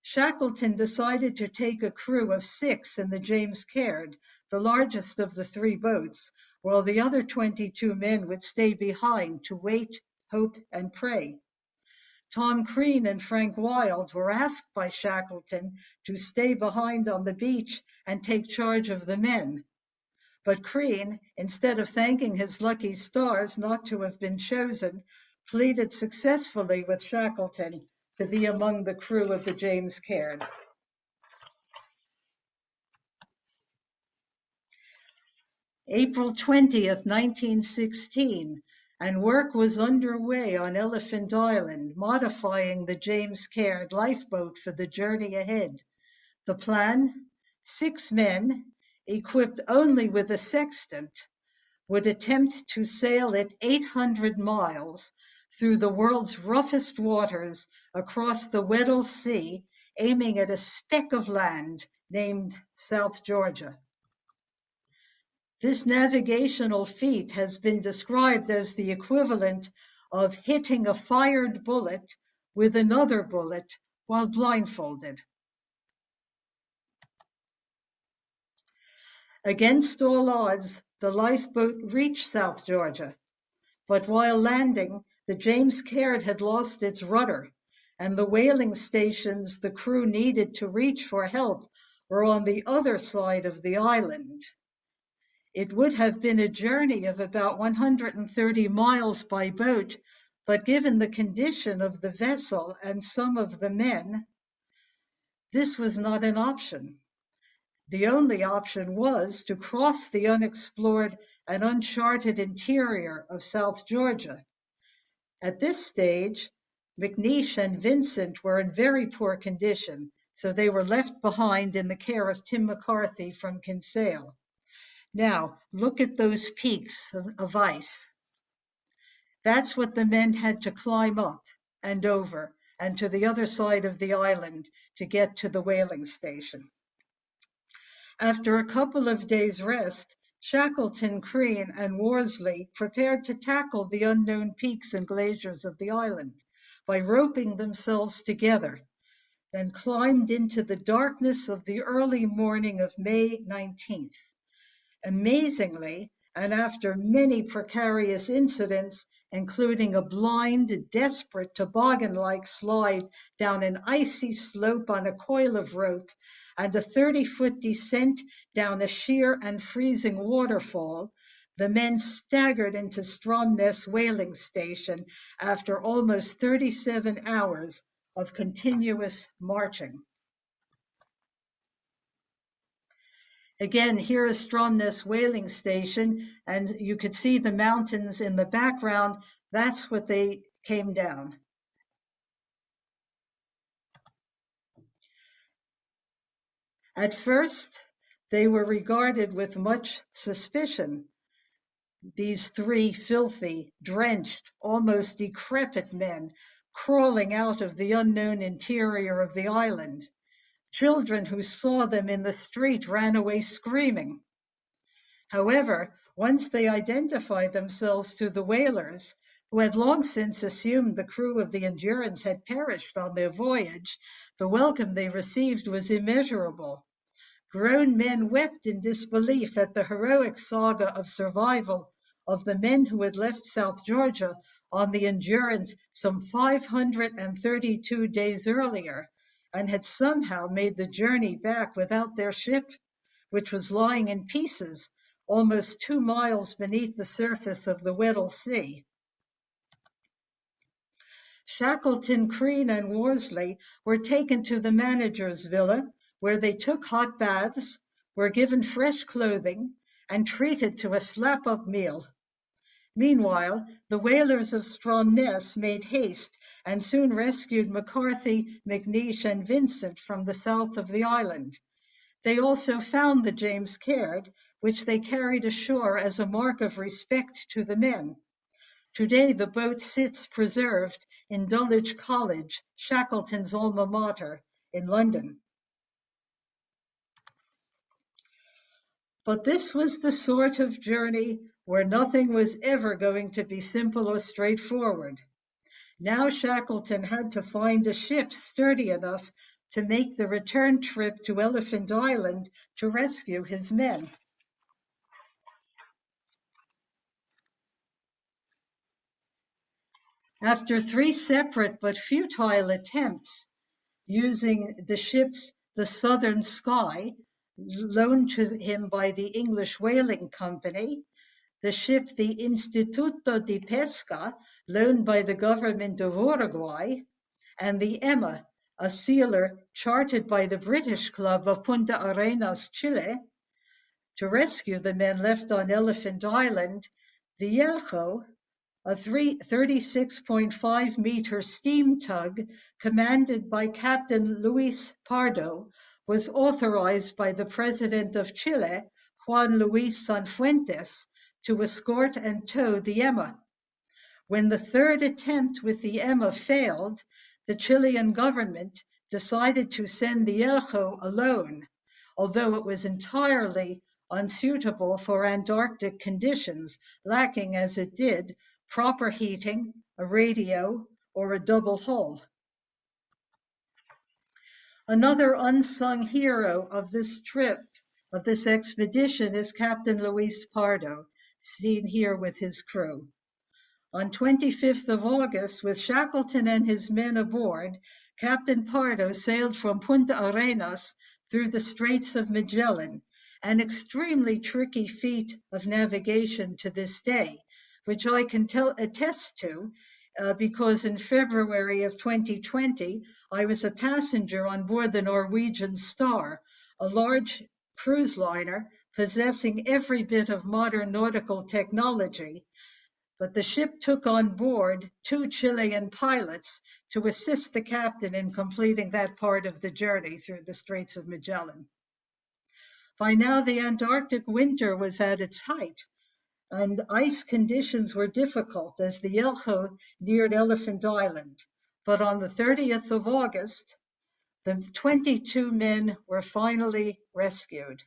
Shackleton decided to take a crew of 6 in the James Caird, the largest of the 3 boats, while the other 22 men would stay behind to wait, hope, and pray. Tom Crean and Frank Wild were asked by Shackleton to stay behind on the beach and take charge of the men. But Crean, instead of thanking his lucky stars not to have been chosen, pleaded successfully with Shackleton to be among the crew of the James Caird. April 20th, 1916, and work was underway on Elephant Island, modifying the James Caird lifeboat for the journey ahead. The plan: 6 men, equipped only with a sextant, would attempt to sail it 800 miles through the world's roughest waters across the Weddell Sea, aiming at a speck of land named South Georgia. This navigational feat has been described as the equivalent of hitting a fired bullet with another bullet while blindfolded. Against all odds, the lifeboat reached South Georgia, but while landing, the James Caird had lost its rudder, and the whaling stations the crew needed to reach for help were on the other side of the island. It would have been a journey of about 130 miles by boat, but given the condition of the vessel and some of the men, this was not an option. The only option was to cross the unexplored and uncharted interior of South Georgia. At this stage, McNeish and Vincent were in very poor condition, so they were left behind in the care of Tim Mccarthy from Kinsale. Now, look at those peaks of ice. That's what the men had to climb up and over and to the other side of the island to get to the whaling station. After a couple of days' rest, Shackleton, Crean, and Worsley prepared to tackle the unknown peaks and glaciers of the island by roping themselves together, then climbed into the darkness of the early morning of May 19th. Amazingly, and after many precarious incidents, including a blind, desperate toboggan-like slide down an icy slope on a coil of rope and a 30-foot descent down a sheer and freezing waterfall, the men staggered into Stromness whaling station after almost 37 hours of continuous marching. Again, here is Stromness whaling station, and you could see the mountains in the background. That's what they came down. At first, they were regarded with much suspicion. These 3 filthy, drenched, almost decrepit men crawling out of the unknown interior of the island. Children who saw them in the street ran away screaming. However, once they identified themselves to the whalers, who had long since assumed the crew of the Endurance had perished on their voyage, the welcome they received was immeasurable. Grown men wept in disbelief at the heroic saga of survival of the men who had left South Georgia on the Endurance some 532 days earlier and had somehow made the journey back without their ship, which was lying in pieces almost 2 miles beneath the surface of the Weddell Sea. Shackleton, Crean, and Worsley were taken to the manager's villa, where they took hot baths, were given fresh clothing, and treated to a slap-up meal. Meanwhile, the whalers of Stromness made haste and soon rescued Mccarthy, McNeish, and Vincent from the south of the island. They also found the James Caird, which they carried ashore as a mark of respect to the men. Today, the boat sits preserved in Dulwich College, Shackleton's alma mater, in London. But this was the sort of journey where nothing was ever going to be simple or straightforward. Now Shackleton had to find a ship sturdy enough to make the return trip to Elephant Island to rescue his men. After 3 separate but futile attempts, using the ships the Southern Sky, loaned to him by the English Whaling Company, the ship the Instituto de Pesca, loaned by the government of Uruguay, and the Emma, a sealer chartered by the British Club of Punta Arenas, Chile, to rescue the men left on Elephant Island. The Yelcho, a 36.5-meter steam tug commanded by Captain Luis Pardo, was authorized by the President of Chile, Juan Luis Sanfuentes, to escort and tow the Emma. When the 3rd attempt with the Emma failed, the Chilean government decided to send the Yelcho alone, although it was entirely unsuitable for Antarctic conditions, lacking as it did proper heating, a radio, or a double hull. Another unsung hero of this trip, of this expedition, is Captain Luis Pardo, seen here with his crew. On 25th of August, with Shackleton and his men aboard, Captain Pardo sailed from Punta Arenas through the Straits of Magellan, an extremely tricky feat of navigation to this day, which I can attest to because in February of 2020, I was a passenger on board the Norwegian Star, a large cruise liner possessing every bit of modern nautical technology. But the ship took on board 2 Chilean pilots to assist the captain in completing that part of the journey through the Straits of Magellan. By now, the Antarctic winter was at its height, and ice conditions were difficult as the Yelcho neared Elephant Island. But on the 30th of August, the 22 men were finally rescued.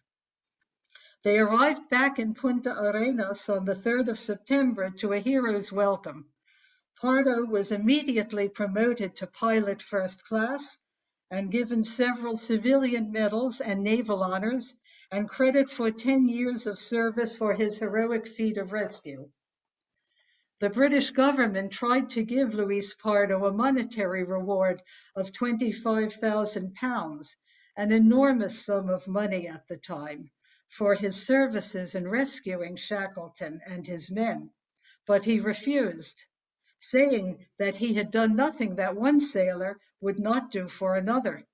They arrived back in Punta Arenas on the 3rd of September to a hero's welcome. Pardo was immediately promoted to pilot first class and given several civilian medals and naval honors and credit for 10 years of service for his heroic feat of rescue. The British government tried to give Luis Pardo a monetary reward of £25,000, an enormous sum of money at the time, for his services in rescuing Shackleton and his men, but he refused, saying that he had done nothing that one sailor would not do for another.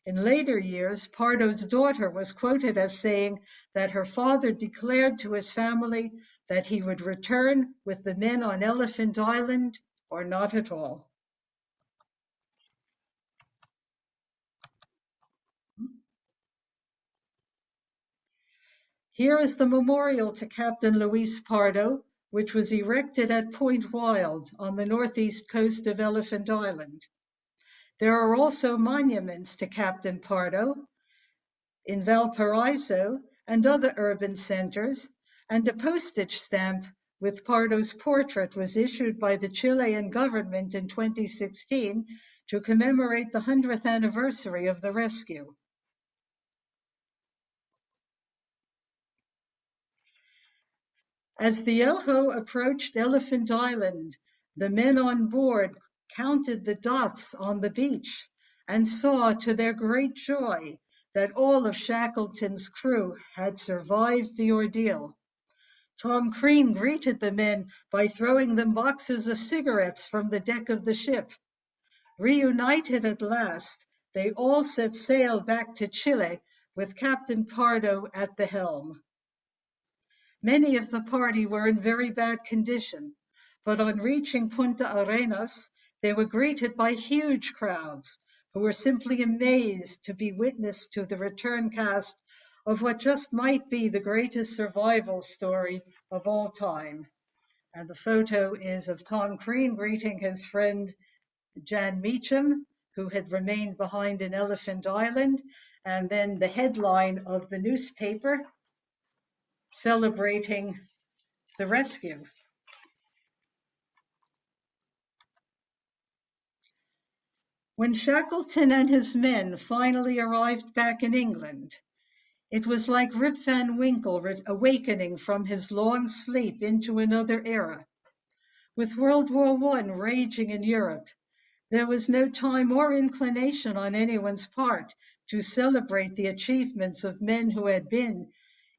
In later years, Pardo's daughter was quoted as saying that her father declared to his family that he would return with the men on Elephant Island or not at all. Here is the memorial to Captain Luis Pardo, which was erected at Point Wild on the northeast coast of Elephant Island. There are also monuments to Captain Pardo in Valparaiso and other urban centers, and a postage stamp with Pardo's portrait was issued by the Chilean government in 2016 to commemorate the 100th anniversary of the rescue. As the Elho approached Elephant Island, the men on board counted the dots on the beach and saw to their great joy that all of Shackleton's crew had survived the ordeal. Tom Crean greeted the men by throwing them boxes of cigarettes from the deck of the ship. Reunited at last, they all set sail back to Chile with Captain Pardo at the helm. Many of the party were in very bad condition, but on reaching Punta Arenas, they were greeted by huge crowds who were simply amazed to be witness to the return cast of what just might be the greatest survival story of all time. And the photo is of Tom Crean greeting his friend Jan Meacham, who had remained behind in Elephant Island, and then the headline of the newspaper celebrating the rescue. When Shackleton and his men finally arrived back in England, it was like Rip Van Winkle awakening from his long sleep into another era. With World War I raging in Europe, there was no time or inclination on anyone's part to celebrate the achievements of men who had been,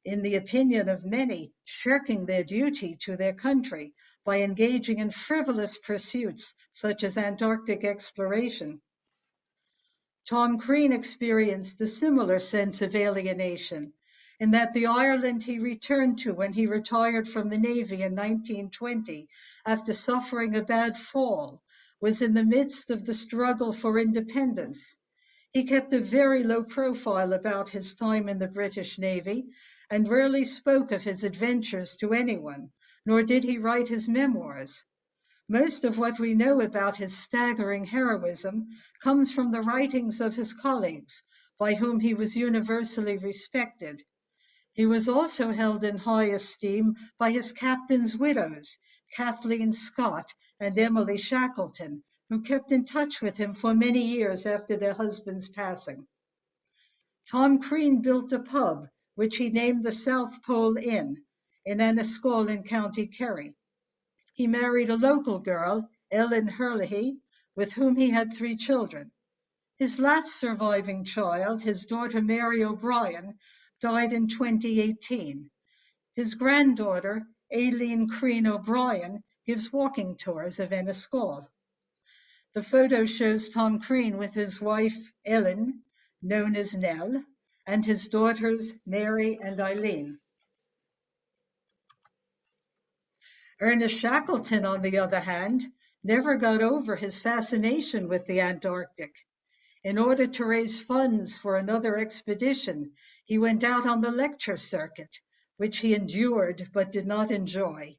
in the opinion of many, shirking their duty to their country by engaging in frivolous pursuits such as Antarctic exploration. Tom Crean experienced a similar sense of alienation in that the Ireland he returned to when he retired from the Navy in 1920 after suffering a bad fall was in the midst of the struggle for independence. He kept a very low profile about his time in the British Navy and rarely spoke of his adventures to anyone, nor did he write his memoirs. Most of what we know about his staggering heroism comes from the writings of his colleagues, by whom he was universally respected. He was also held in high esteem by his captain's widows, Kathleen Scott and Emily Shackleton, who kept in touch with him for many years after their husband's passing. Tom Crean built a pub, which he named the South Pole Inn, in Enniscorthy in County Kerry. He married a local girl, Ellen Herlihy, with whom he had 3 children. His last surviving child, his daughter Mary O'Brien, died in 2018. His granddaughter, Aileen Crean O'Brien, gives walking tours of Enniscorthy. The photo shows Tom Crean with his wife, Ellen, known as Nell, and his daughters, Mary and Eileen. Ernest Shackleton, on the other hand, never got over his fascination with the Antarctic. In order to raise funds for another expedition, he went out on the lecture circuit, which he endured but did not enjoy.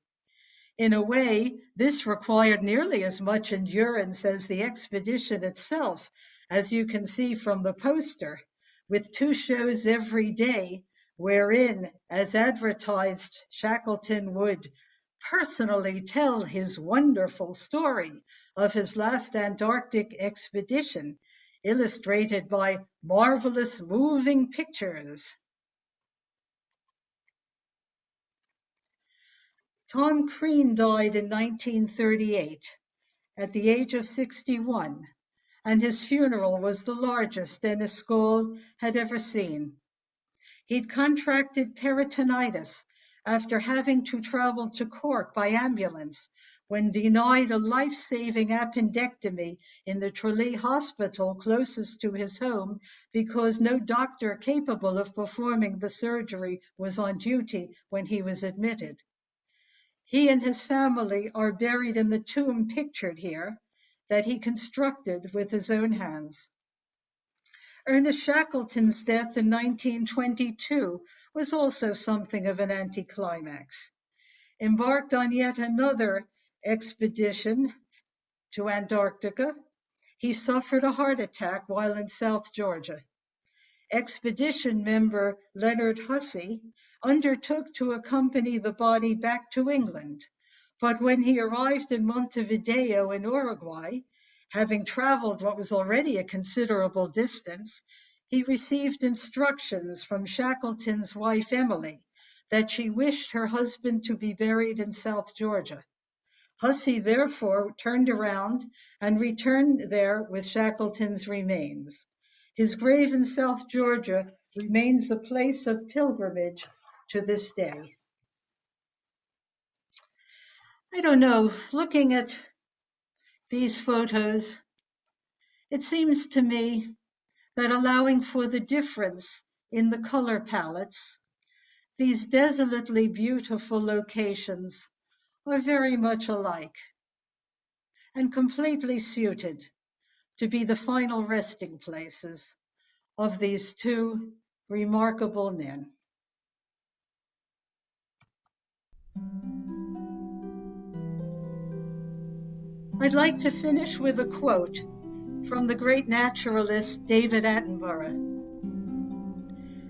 In a way, this required nearly as much endurance as the expedition itself, as you can see from the poster, with 2 shows every day, wherein, as advertised, Shackleton would personally tell his wonderful story of his last Antarctic expedition, illustrated by marvelous moving pictures. Tom Crean died in 1938 at the age of 61, and his funeral was the largest Enniscorthy had ever seen. He'd contracted peritonitis after having to travel to Cork by ambulance when denied a life-saving appendectomy in the Tralee Hospital closest to his home because no doctor capable of performing the surgery was on duty when he was admitted. He and his family are buried in the tomb pictured here that he constructed with his own hands. Ernest Shackleton's death in 1922 was also something of an anticlimax. Embarked on yet another expedition to Antarctica, he suffered a heart attack while in South Georgia. Expedition member Leonard Hussey undertook to accompany the body back to England, but when he arrived in Montevideo in Uruguay, having traveled what was already a considerable distance, he received instructions from Shackleton's wife Emily that she wished her husband to be buried in South Georgia. Hussey therefore turned around and returned there with Shackleton's remains. His grave in South Georgia remains a place of pilgrimage to this day. I don't know, looking at these photos, it seems to me that allowing for the difference in the color palettes, these desolately beautiful locations are very much alike and completely suited to be the final resting places of these two remarkable men. I'd like to finish with a quote from the great naturalist David Attenborough.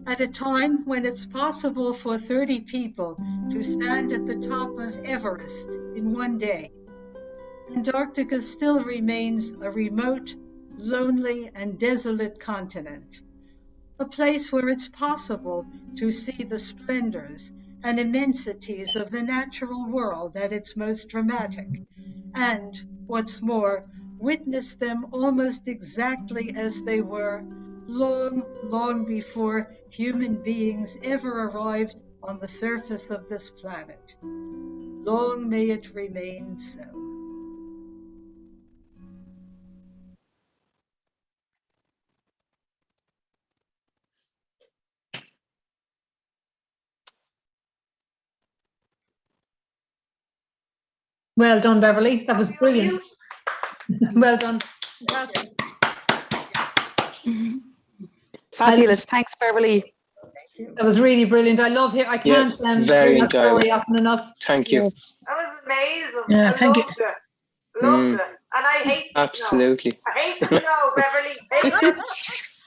At a time when it's possible for 30 people to stand at the top of Everest in one day, Antarctica still remains a remote, lonely, and desolate continent, a place where it's possible to see the splendors and immensities of the natural world at its most dramatic, and, what's more, witness them almost exactly as they were long, long before human beings ever arrived on the surface of this planet. Long may it remain so. Well done, Beverly. That was brilliant. Well done. Fantastic. Fabulous. Thanks, Beverly. That was really brilliant. I love it. I can't hear that story often enough. Thank you. That was amazing. Yeah, I loved it. Loved it. And I hate the Absolutely. snow. I hate the snow, Beverly. Hate it.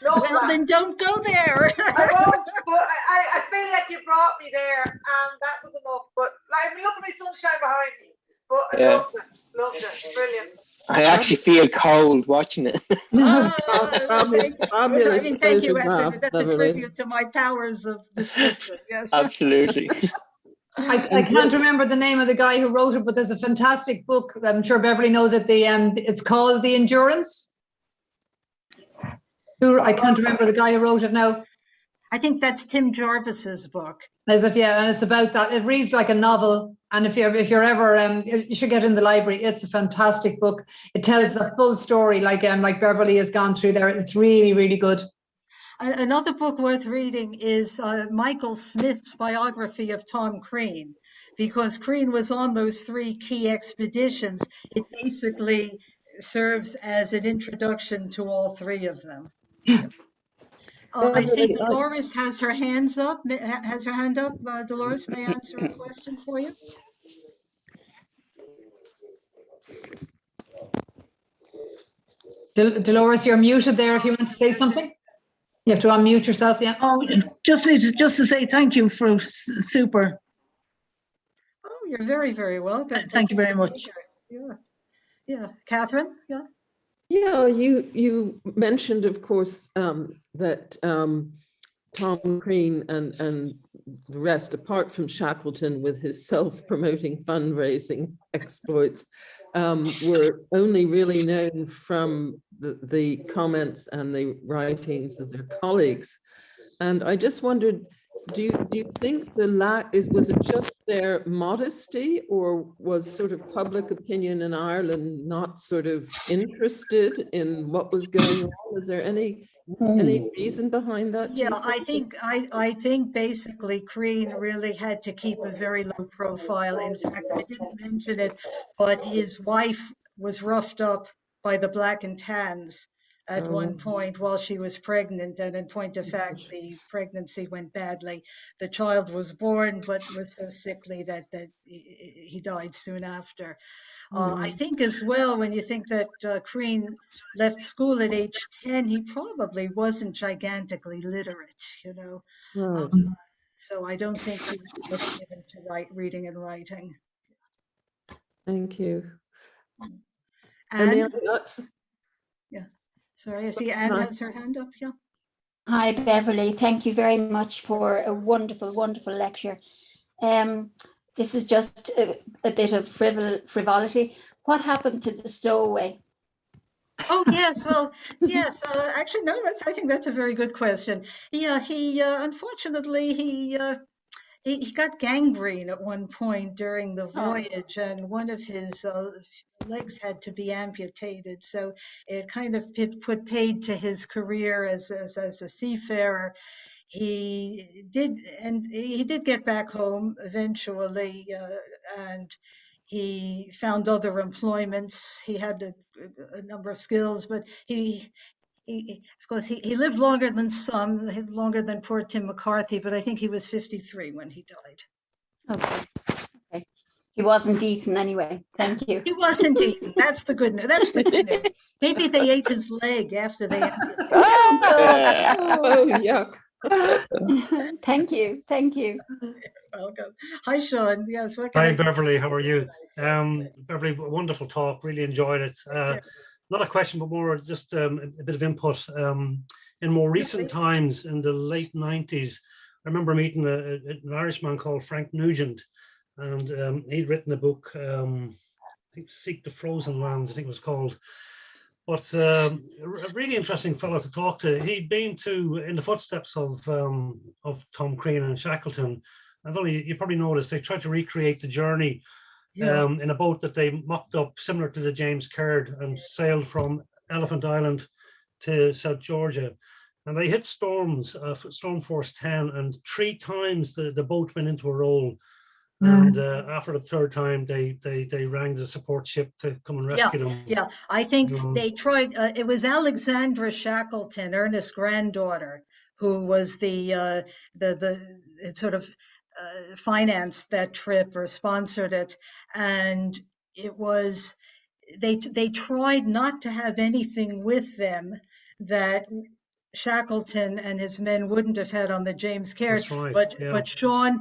Love Well, that. then don't go there. I won't, but I feel like you brought me there, and that was enough. But like, look at my sunshine behind me. But I loved it. Loved it. Brilliant. I actually feel cold watching it. Fabulous Thank you, photograph, that's a Beverly. tribute to my powers of description. Yes. Absolutely. I can't remember the name of the guy who wrote it, but there's a fantastic book. I'm sure Beverly knows it. It's called The Endurance. I can't remember the guy who wrote it now. I think that's Tim Jarvis's book. Is it? Yeah, and it's about that. It reads like a novel, and if you're ever, you should get in the library. It's a fantastic book. It tells the full story, like Beverly has gone through there. It's really, really good. Another book worth reading is Michael Smith's biography of Tom Crean, because Crean was on those 3 key expeditions. It basically serves as an introduction to all 3 of them. I see Dolores has her hands up. Has her hand up. Dolores, may I answer a question for you? Dolores, you're muted there if you want to say something. You have to unmute yourself, yeah. Oh, just to say thank you for super. Oh, you're very, very welcome. Thank you very much. Yeah. Catherine, yeah. Yeah, you mentioned, of course, that Tom Crean and the rest, apart from Shackleton with his self-promoting fundraising exploits, were only really known from the comments and the writings of their colleagues. And I just wondered, do you think was it just their modesty, or was sort of public opinion in Ireland not sort of interested in what was going on? Is there any reason behind that? Yeah, I think basically Crean really had to keep a very low profile. In fact, I didn't mention it, but his wife was roughed up by the Black and Tans at one point while she was pregnant, and in point of fact, the pregnancy went badly. The child was born, but was so sickly that he died soon after. I think as well, when you think that Crean left school at age 10, he probably wasn't gigantically literate, you know. So I don't think he was given to reading and writing. Thank you. And yeah, sorry, I see Anne has her hand up. Yeah. Hi, Beverly. Thank you very much for a wonderful, wonderful lecture. This is just a bit of frivolity. What happened to the stowaway? Oh yes, well yes. Actually, no. I think that's a very good question. Yeah, he unfortunately he got gangrene at one point during the voyage, and one of his legs had to be amputated. So it kind of put paid to his career as a seafarer. He did get back home eventually, and he found other employments. He had a number of skills, but of course, he lived longer than some, longer than poor Tim McCarthy, but I think he was 53 when he died. Okay. He wasn't eaten anyway. Thank you. He wasn't eaten. That's the good news. That's the good news. Maybe they ate his leg after they amputated. Oh, yuck. Thank you. Thank you. Welcome. Hi, Sean. Yes. Hi, Beverly. How are you? Beverly, wonderful talk. Really enjoyed it. Not a question, but more just a bit of input. In more recent times, in the late 90s, I remember meeting an Irishman called Frank Nugent, and he'd written a book, I think Seek the Frozen Lands, I think it was called. But a really interesting fellow to talk to. He'd been in the footsteps of Tom Crean and Shackleton. I don't know, you probably noticed they tried to recreate the journey in a boat that they mocked up similar to the James Caird and sailed from Elephant Island to South Georgia. And they hit storms, storm force 10, and 3 times the boat went into a roll. And after the 3rd time, they rang the support ship to come and rescue them. Yeah, I think they tried. It was Alexandra Shackleton, Ernest's granddaughter, who was the sort of financed that trip or sponsored it, and it was they tried not to have anything with them that Shackleton and his men wouldn't have had on the James Caird. Right, but Sean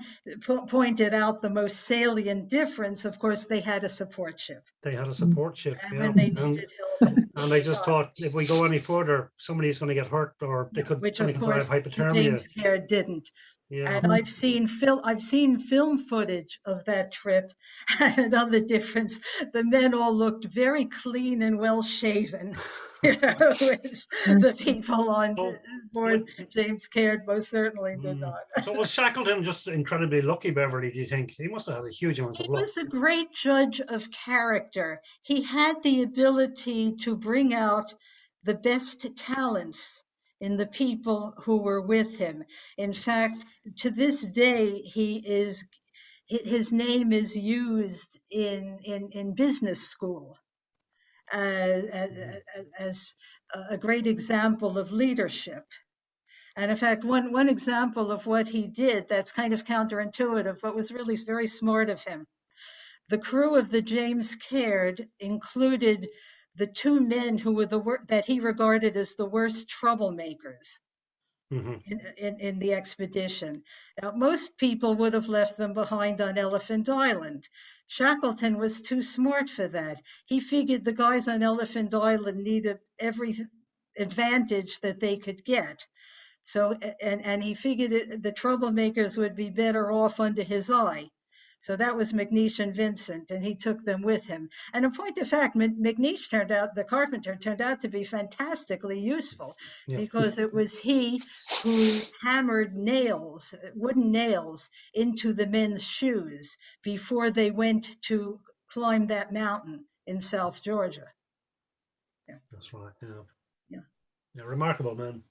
pointed out the most salient difference. Of course, they had a support ship. They had a support ship, and when they needed help. And they just thought, if we go any further, somebody's going to get hurt, or they could, which of course, die of hypothermia. James Caird didn't. Yeah. And I've seen film footage of that trip, and another difference: the men all looked very clean and well shaven. Which the people on board James Caird most certainly did not. So was Shackleton just incredibly lucky, Beverly, do you think? He must have had a huge amount of luck. He was a great judge of character. He had the ability to bring out the best talents in the people who were with him. In fact, to this day, his name is used in business school as a great example of leadership. And in fact, one example of what he did that's kind of counterintuitive, but was really very smart of him. The crew of the James Caird included the 2 men who were that he regarded as the worst troublemakers in the expedition. Now, most people would have left them behind on Elephant Island. Shackleton was too smart for that. He figured the guys on Elephant Island needed every advantage that they could get. So, and he figured the troublemakers would be better off under his eye. So that was McNeish and Vincent, and he took them with him. And in point of fact, McNeish the carpenter turned out to be fantastically useful, because it was he who hammered wooden nails into the men's shoes before they went to climb that mountain in South Georgia. Yeah. That's right, yeah. Remarkable man.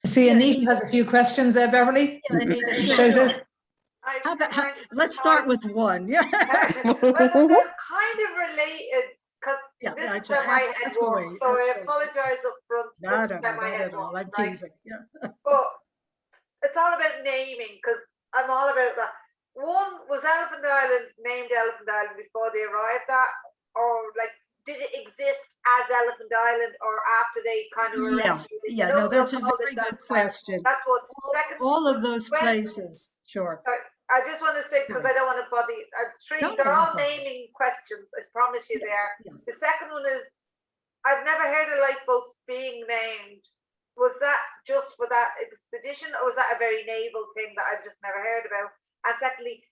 See, Anita has a few questions there, Beverly. Yeah, Anita, let's start with one. Yeah. Well, they're kind of related, because this is how my head works, so I apologize up front. Not at all. I'm teasing. Yeah. But it's all about naming, because I'm all about that. One, was Elephant Island named Elephant Island before they arrived at, or like, did it exist as Elephant Island, or after they kind of arrested it? Yeah, no, that's a very good question. That's what. Second, all of those places, sure. I just want to say, because I don't want to bother you, they're all naming questions, I promise you there. The second one is, I've never heard of lifeboats being named. was that just for that expedition, or was that a very naval thing that I've just never heard about? And secondly,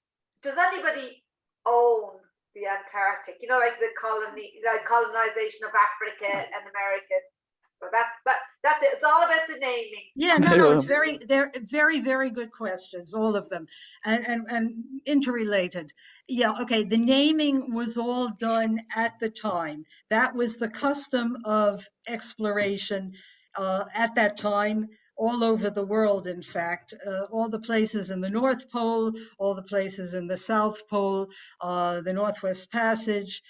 does anybody own the Antarctic? You know, like the colonization of Africa and America. So that's it. It's all about the naming. Yeah, no, they're very, very good questions, all of them, and interrelated. Yeah, okay, the naming was all done at the time. That was the custom of exploration at that time, all over the world, in fact. All the places in the North Pole, all the places in the South Pole, the Northwest Passage,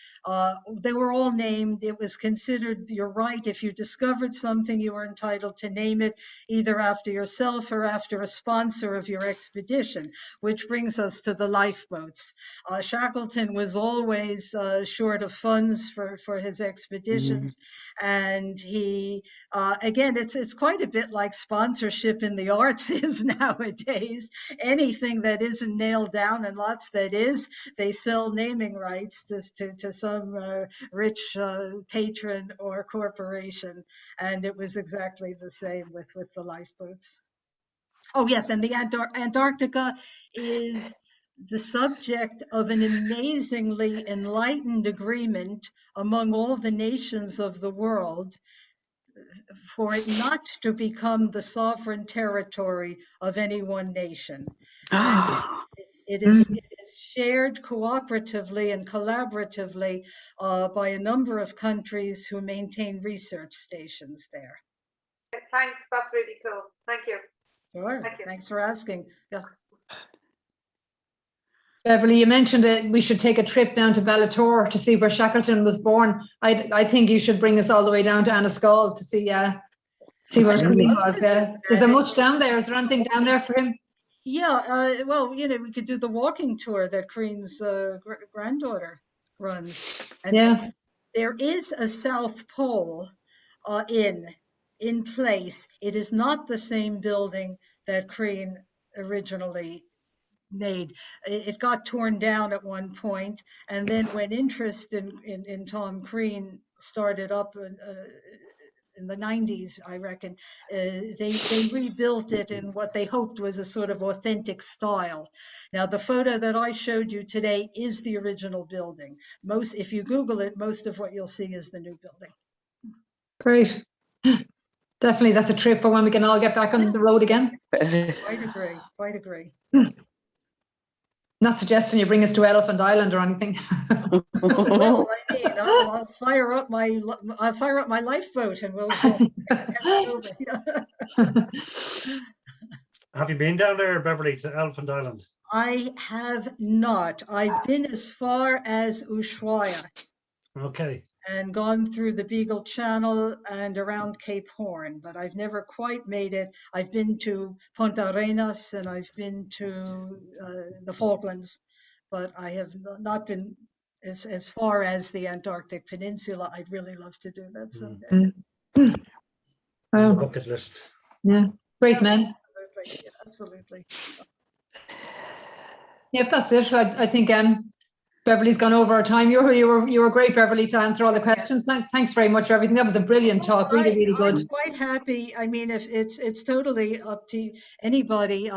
they were all named. It was considered your right. If you discovered something, you were entitled to name it either after yourself or after a sponsor of your expedition, which brings us to the lifeboats. Shackleton was always short of funds for his expeditions, and he, again, it's quite a bit like sponsorship in the arts is nowadays. Anything that isn't nailed down, and lots that is, they sell naming rights to some rich patron or corporation. And it was exactly the same with the lifeboats. Oh yes, and the Antarctica is the subject of an amazingly enlightened agreement among all the nations of the world for it not to become the sovereign territory of any one nation. It is shared cooperatively and collaboratively by a number of countries who maintain research stations there. Thanks, that's really cool. Thank you. Sure, Thank you. Thanks for asking. Yeah. Beverly, you mentioned it. We should take a trip down to Bellator to see where Shackleton was born. I think you should bring us all the way down to Anascall to see where Crean was. Is there much down there? Is there anything down there for him? Yeah, well, you know, we could do the walking tour that Crean's granddaughter runs. And there is a South Pole in place. It is not the same building that Crean originally made. It got torn down at one point, and then when interest in Tom Crean started up in the 90s, I reckon, they rebuilt it in what they hoped was a sort of authentic style. Now, the photo that I showed you today is the original building. If you Google it, most of what you'll see is the new building. Great. Definitely, that's a trip for when we can all get back on the road again. Quite agree. Not suggesting you bring us to Elephant Island or anything. Well, I mean, I'll fire up my lifeboat and we'll head over. Have you been down there, Beverly, to Elephant Island? I have not. I've been as far as Ushuaia. Okay. And gone through the Beagle Channel and around Cape Horn, but I've never quite made it. I've been to Punta Arenas and I've been to the Falklands, but I have not been as far as the Antarctic Peninsula. I'd really love to do that someday. Bucket list. Yeah, great man. Absolutely. Yep, that's it. I think Beverly's gone over our time. You were great, Beverly, to answer all the questions. Thanks very much for everything. That was a brilliant talk. Really good. I'm quite happy. I mean, if it's totally up to anybody.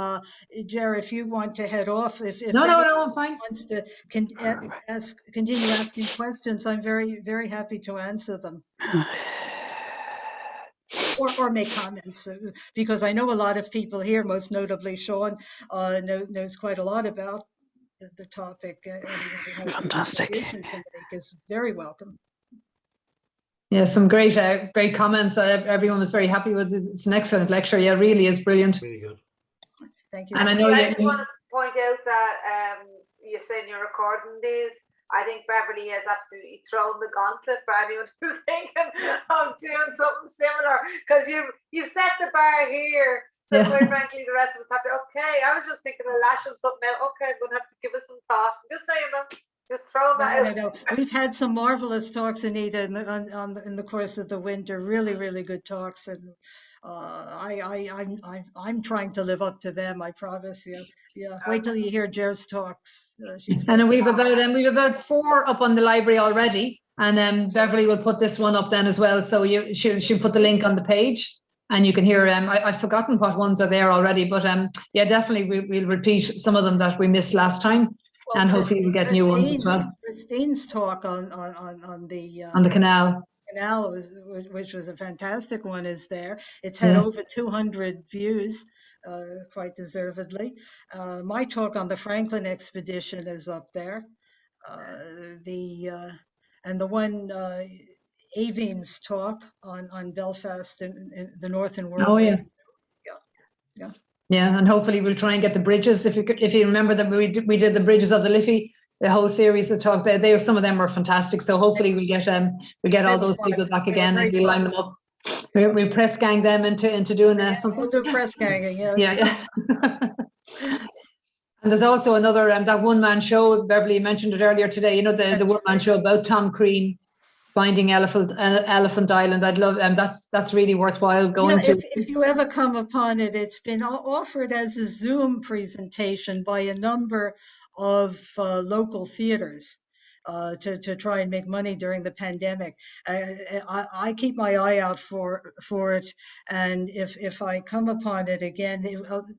Jer, if you want to head off, if no, I'm fine. Wants to continue asking questions, I'm very, very happy to answer them. Or make comments, because I know a lot of people here, most notably Sean, knows quite a lot about the topic. Fantastic. Is very welcome. Yeah, some great comments. Everyone was very happy with it. It's an excellent lecture. Yeah, really is brilliant. Really good. Thank you. And I know I just want to point out that you're saying you're recording these. I think Beverly has absolutely thrown the gauntlet for anyone who's thinking of doing something similar, because you've set the bar here. So quite frankly, the rest of us have to, okay, I was just thinking of lashing something out. Okay, I'm going to have to give it some thought. I'm just saying that. Just throw that out. No. We've had some marvelous talks, Anita, in the course of the winter. Really, really good talks, and I'm trying to live up to them. I promise you. Yeah. Wait till you hear Jer's talks. And we've about 4 up on the library already, and Beverly will put this one up then as well. So she'll put the link on the page. And you can hear, I've forgotten what ones are there already, but yeah, definitely we'll repeat some of them that we missed last time, and hopefully we'll get new ones as well. Christine's talk on the canal. Which was a fantastic one, is there. It's had over 200 views, quite deservedly. My talk on the Franklin Expedition is up there. And the one Avine's talk on Belfast in the Northern World. Oh yeah. Yeah. Yeah, and hopefully we'll try and get the bridges. If you remember that we did the bridges of the Liffey, the whole series of talk there. They some of them were fantastic. So hopefully we'll get all those people back again, and we'll line them up. We'll press gang them into doing something. We'll do press ganging. Yes. Yeah. And there's also another that one-man show. Beverly mentioned it earlier today. You know, the one-man show about Tom Crean finding Elephant Island. I'd love, and that's really worthwhile going to. If you ever come upon it, it's been offered as a Zoom presentation by a number of local theaters to try and make money during the pandemic. I keep my eye out for it, and if I come upon it again,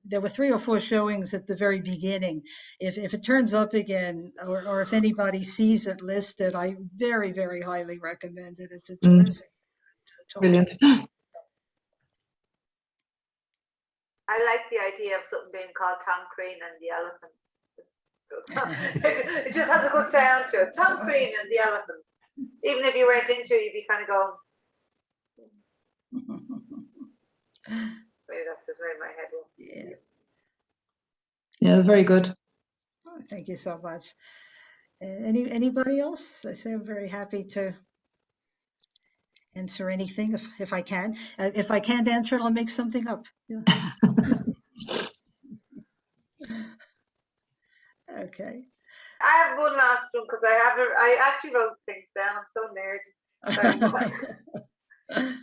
there were 3 or 4 showings at the very beginning. If it turns up again, or if anybody sees it listed, I very, very highly recommend it. It's a terrific talk. Brilliant. I like the idea of something being called Tom Crean and the Elephant. It just has a good sound to it. Tom Crean and the Elephant. Even if you weren't into it, you'd be kind of going. Maybe that's just where my head was. Yeah, very good. Oh, thank you so much. Anybody else? I say I'm very happy to answer anything if I can. If I can't answer it, I'll make something up. Yeah. Okay. I have one last one because I actually wrote things down. I'm so nerdy.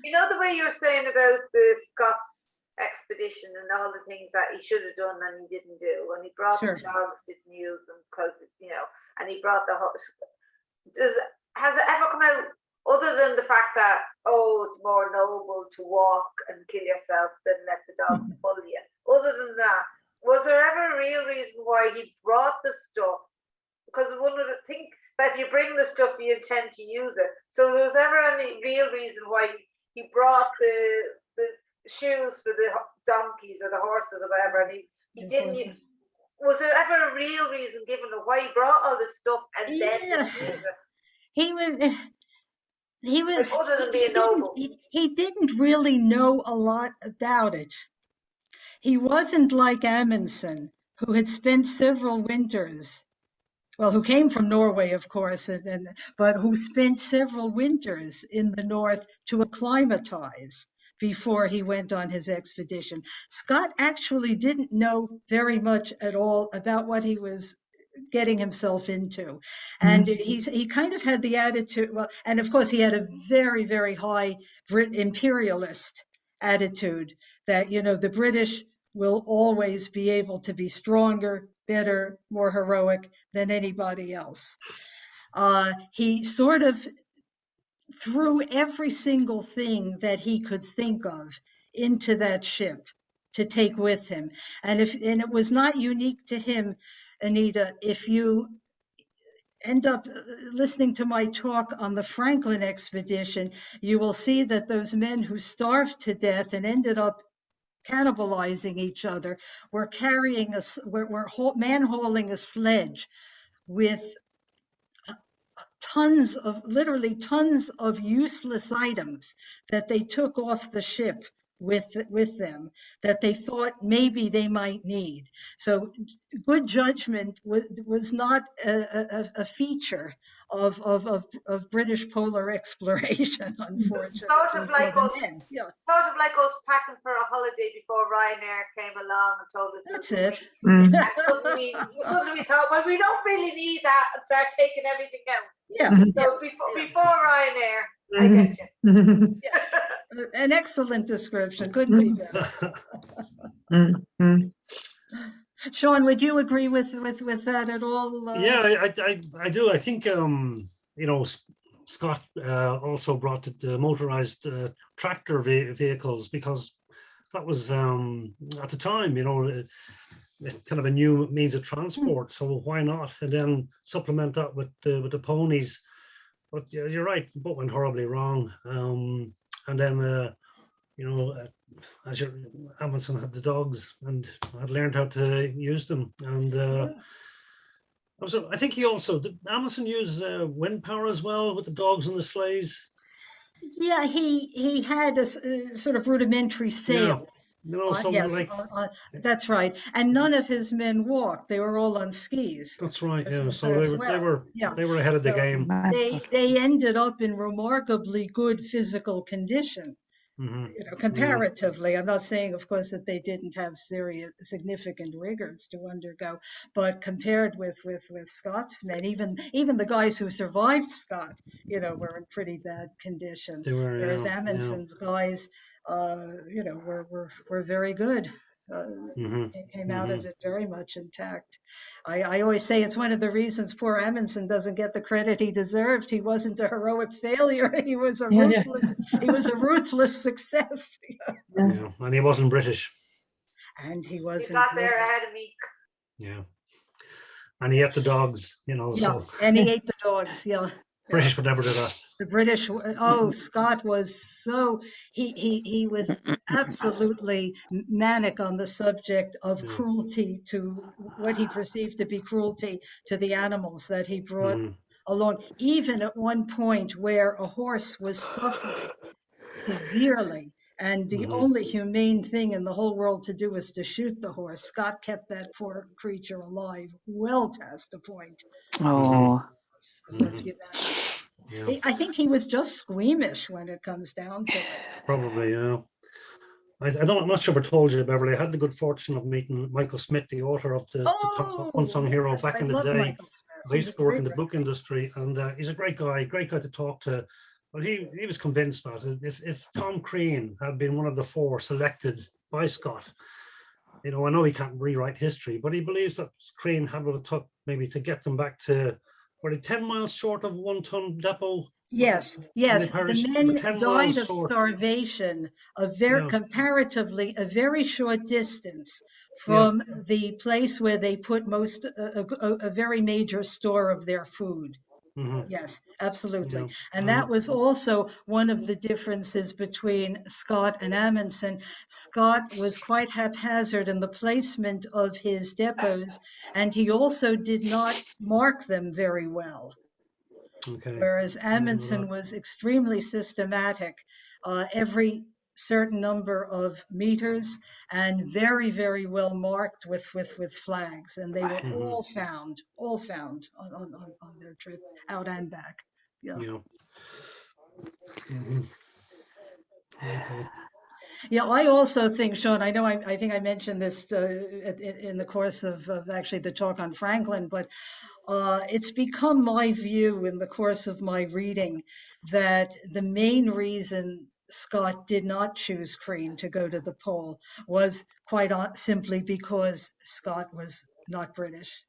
You know the way you were saying about the Scots expedition and all the things that he should have done and he didn't do, and he brought the dogs, didn't use them because and he brought the horse. Has it ever come out other than the fact that it's more noble to walk and kill yourself than let the dogs pull you? Other than that, was there ever a real reason why he brought the stuff? Because one would think that if you bring the stuff, you intend to use it. So was there ever any real reason why he brought the shoes for the donkeys or the horses or whatever, and he didn't? Was there ever a real reason given of why he brought all this stuff and then didn't use it? He was other than being noble. He didn't really know a lot about it. He wasn't like Amundsen, who had spent several winters, who came from Norway, of course, but who spent several winters in the north to acclimatize before he went on his expedition. Scott actually didn't know very much at all about what he was getting himself into. And he kind of had the attitude, and of course he had a very, very high imperialist attitude that, the British will always be able to be stronger, better, more heroic than anybody else. He sort of threw every single thing that he could think of into that ship to take with him. And it was not unique to him, Anita. If you end up listening to my talk on the Franklin expedition, you will see that those men who starved to death and ended up cannibalizing each other were carrying man-hauling a sledge with literally tons of useless items that they took off the ship with them that they thought maybe they might need. So good judgment was not a feature of British polar exploration, unfortunately. Sort of like us packing for a holiday before Ryanair came along and told us. That's it. And suddenly we thought, well, we don't really need that, and start taking everything out. Yeah. So before Ryanair, I get you. Yeah. An excellent description. Couldn't be better. Sean, would you agree with that at all? Yeah, I do. I think Scott also brought the motorized tractor vehicles because that was at the time, you know, kind of a new means of transport. So why not? And then supplement that with the ponies. But yeah, you're right, both went horribly wrong. And then you know, as Amundsen had the dogs and had learned how to use them. And I think he also did Amundsen use wind power as well with the dogs and the sleighs. Yeah, he had a sort of rudimentary sail. You know, so Yes, like that's right. And none of his men walked; they were all on skis. that's right. as- Yeah, so as they well. were Yeah. they were ahead of the So game. They ended up in remarkably good physical condition, Mhm. you know, comparatively. I'm not saying, of course, that they didn't have serious, significant rigors to undergo, but compared with Scott's men, even the guys who survived Scott, you know, were in pretty bad condition. They were, Whereas yeah, Amundsen's guys, you know, were very good. Mhm. Came out of it very much intact. I always say it's one of the reasons poor Amundsen doesn't get the credit he deserved. He wasn't a heroic failure. He was a ruthless success. Yeah, and he wasn't British. And he You wasn't. got there British. ahead of me. Yeah, and he ate the dogs. You know, Yeah, so and he ate the dogs. Yeah. British would never do that. The British, oh, Scott was so, he was absolutely manic on the subject of cruelty to what he perceived to be cruelty to the animals that he brought Mhm. along. Even at one point where a horse was suffering severely, and the only humane thing in the whole world to do was to shoot the horse, Scott kept that poor creature alive well past the point Oh, of humanity. Yeah, I think he was just squeamish when it comes down to it. probably. Yeah. I'm not sure if I told you, Beverly. I had the good fortune of meeting Michael Smith, the author of the Unsung Hero, yes, back I in the love day. Michael Smith. I He's used a to work in great the book industry, and he's a great guy to talk to. But he was convinced that if Tom Crean had been one of the 4 selected by Scott, you know, I know he can't rewrite history, but he believes that Crean had what it took maybe to get them back to, were they 10 miles short of 1 ton depot? Yes, And yes. they perished. The They were men 10 died miles of short. starvation, comparatively a very short distance Yeah. from the place where they put most a very major store of their food. Mhm. Yes, absolutely. Yeah. And that was also one of the differences between Scott and Amundsen. Scott was quite haphazard in the placement of his depots, and he also did not mark them very well. Okay. Whereas Amundsen was extremely systematic, every certain number of meters and very, very well marked with flags. And they were all found on their trip out and back. Yeah. Yeah. Mhm. Okay. Yeah, I also think, Sean, I know I think I mentioned this in the course of actually the talk on Franklin, but it's become my view in the course of my reading that the main reason Scott did not choose Crean to go to the pole was quite simply because Scott was not British.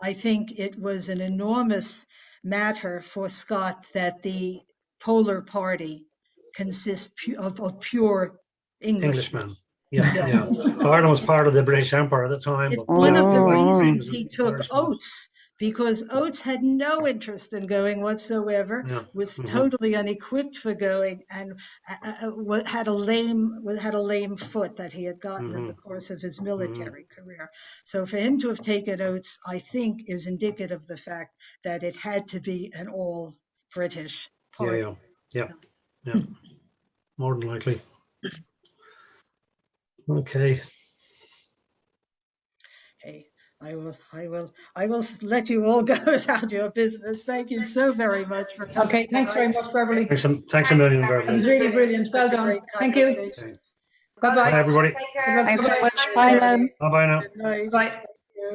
I think it was an enormous matter for Scott that the polar party consists of pure Englishmen. Englishmen. Yeah. Pardo was part of the British Empire at the time. It's But one of the Oh. reasons he took Oates, because Oates had no interest in going whatsoever, was totally unequipped for going, and had a lame foot that he had gotten in the course of his military career. So for him to have taken Oates, I think, is indicative of the fact that it had to be an all British party. Yeah. More than likely. Okay. Hey, I will let you all go about your business. Thank you so very much for coming. Okay, thanks very much, Beverly. Thanks a million, It Beverly. was really brilliant. Well done. Great Thank you. conversation. Bye-bye. Bye, everybody. Take care. thanks very Bye-bye. much. Bye now. Bye-bye now. Good night. Bye.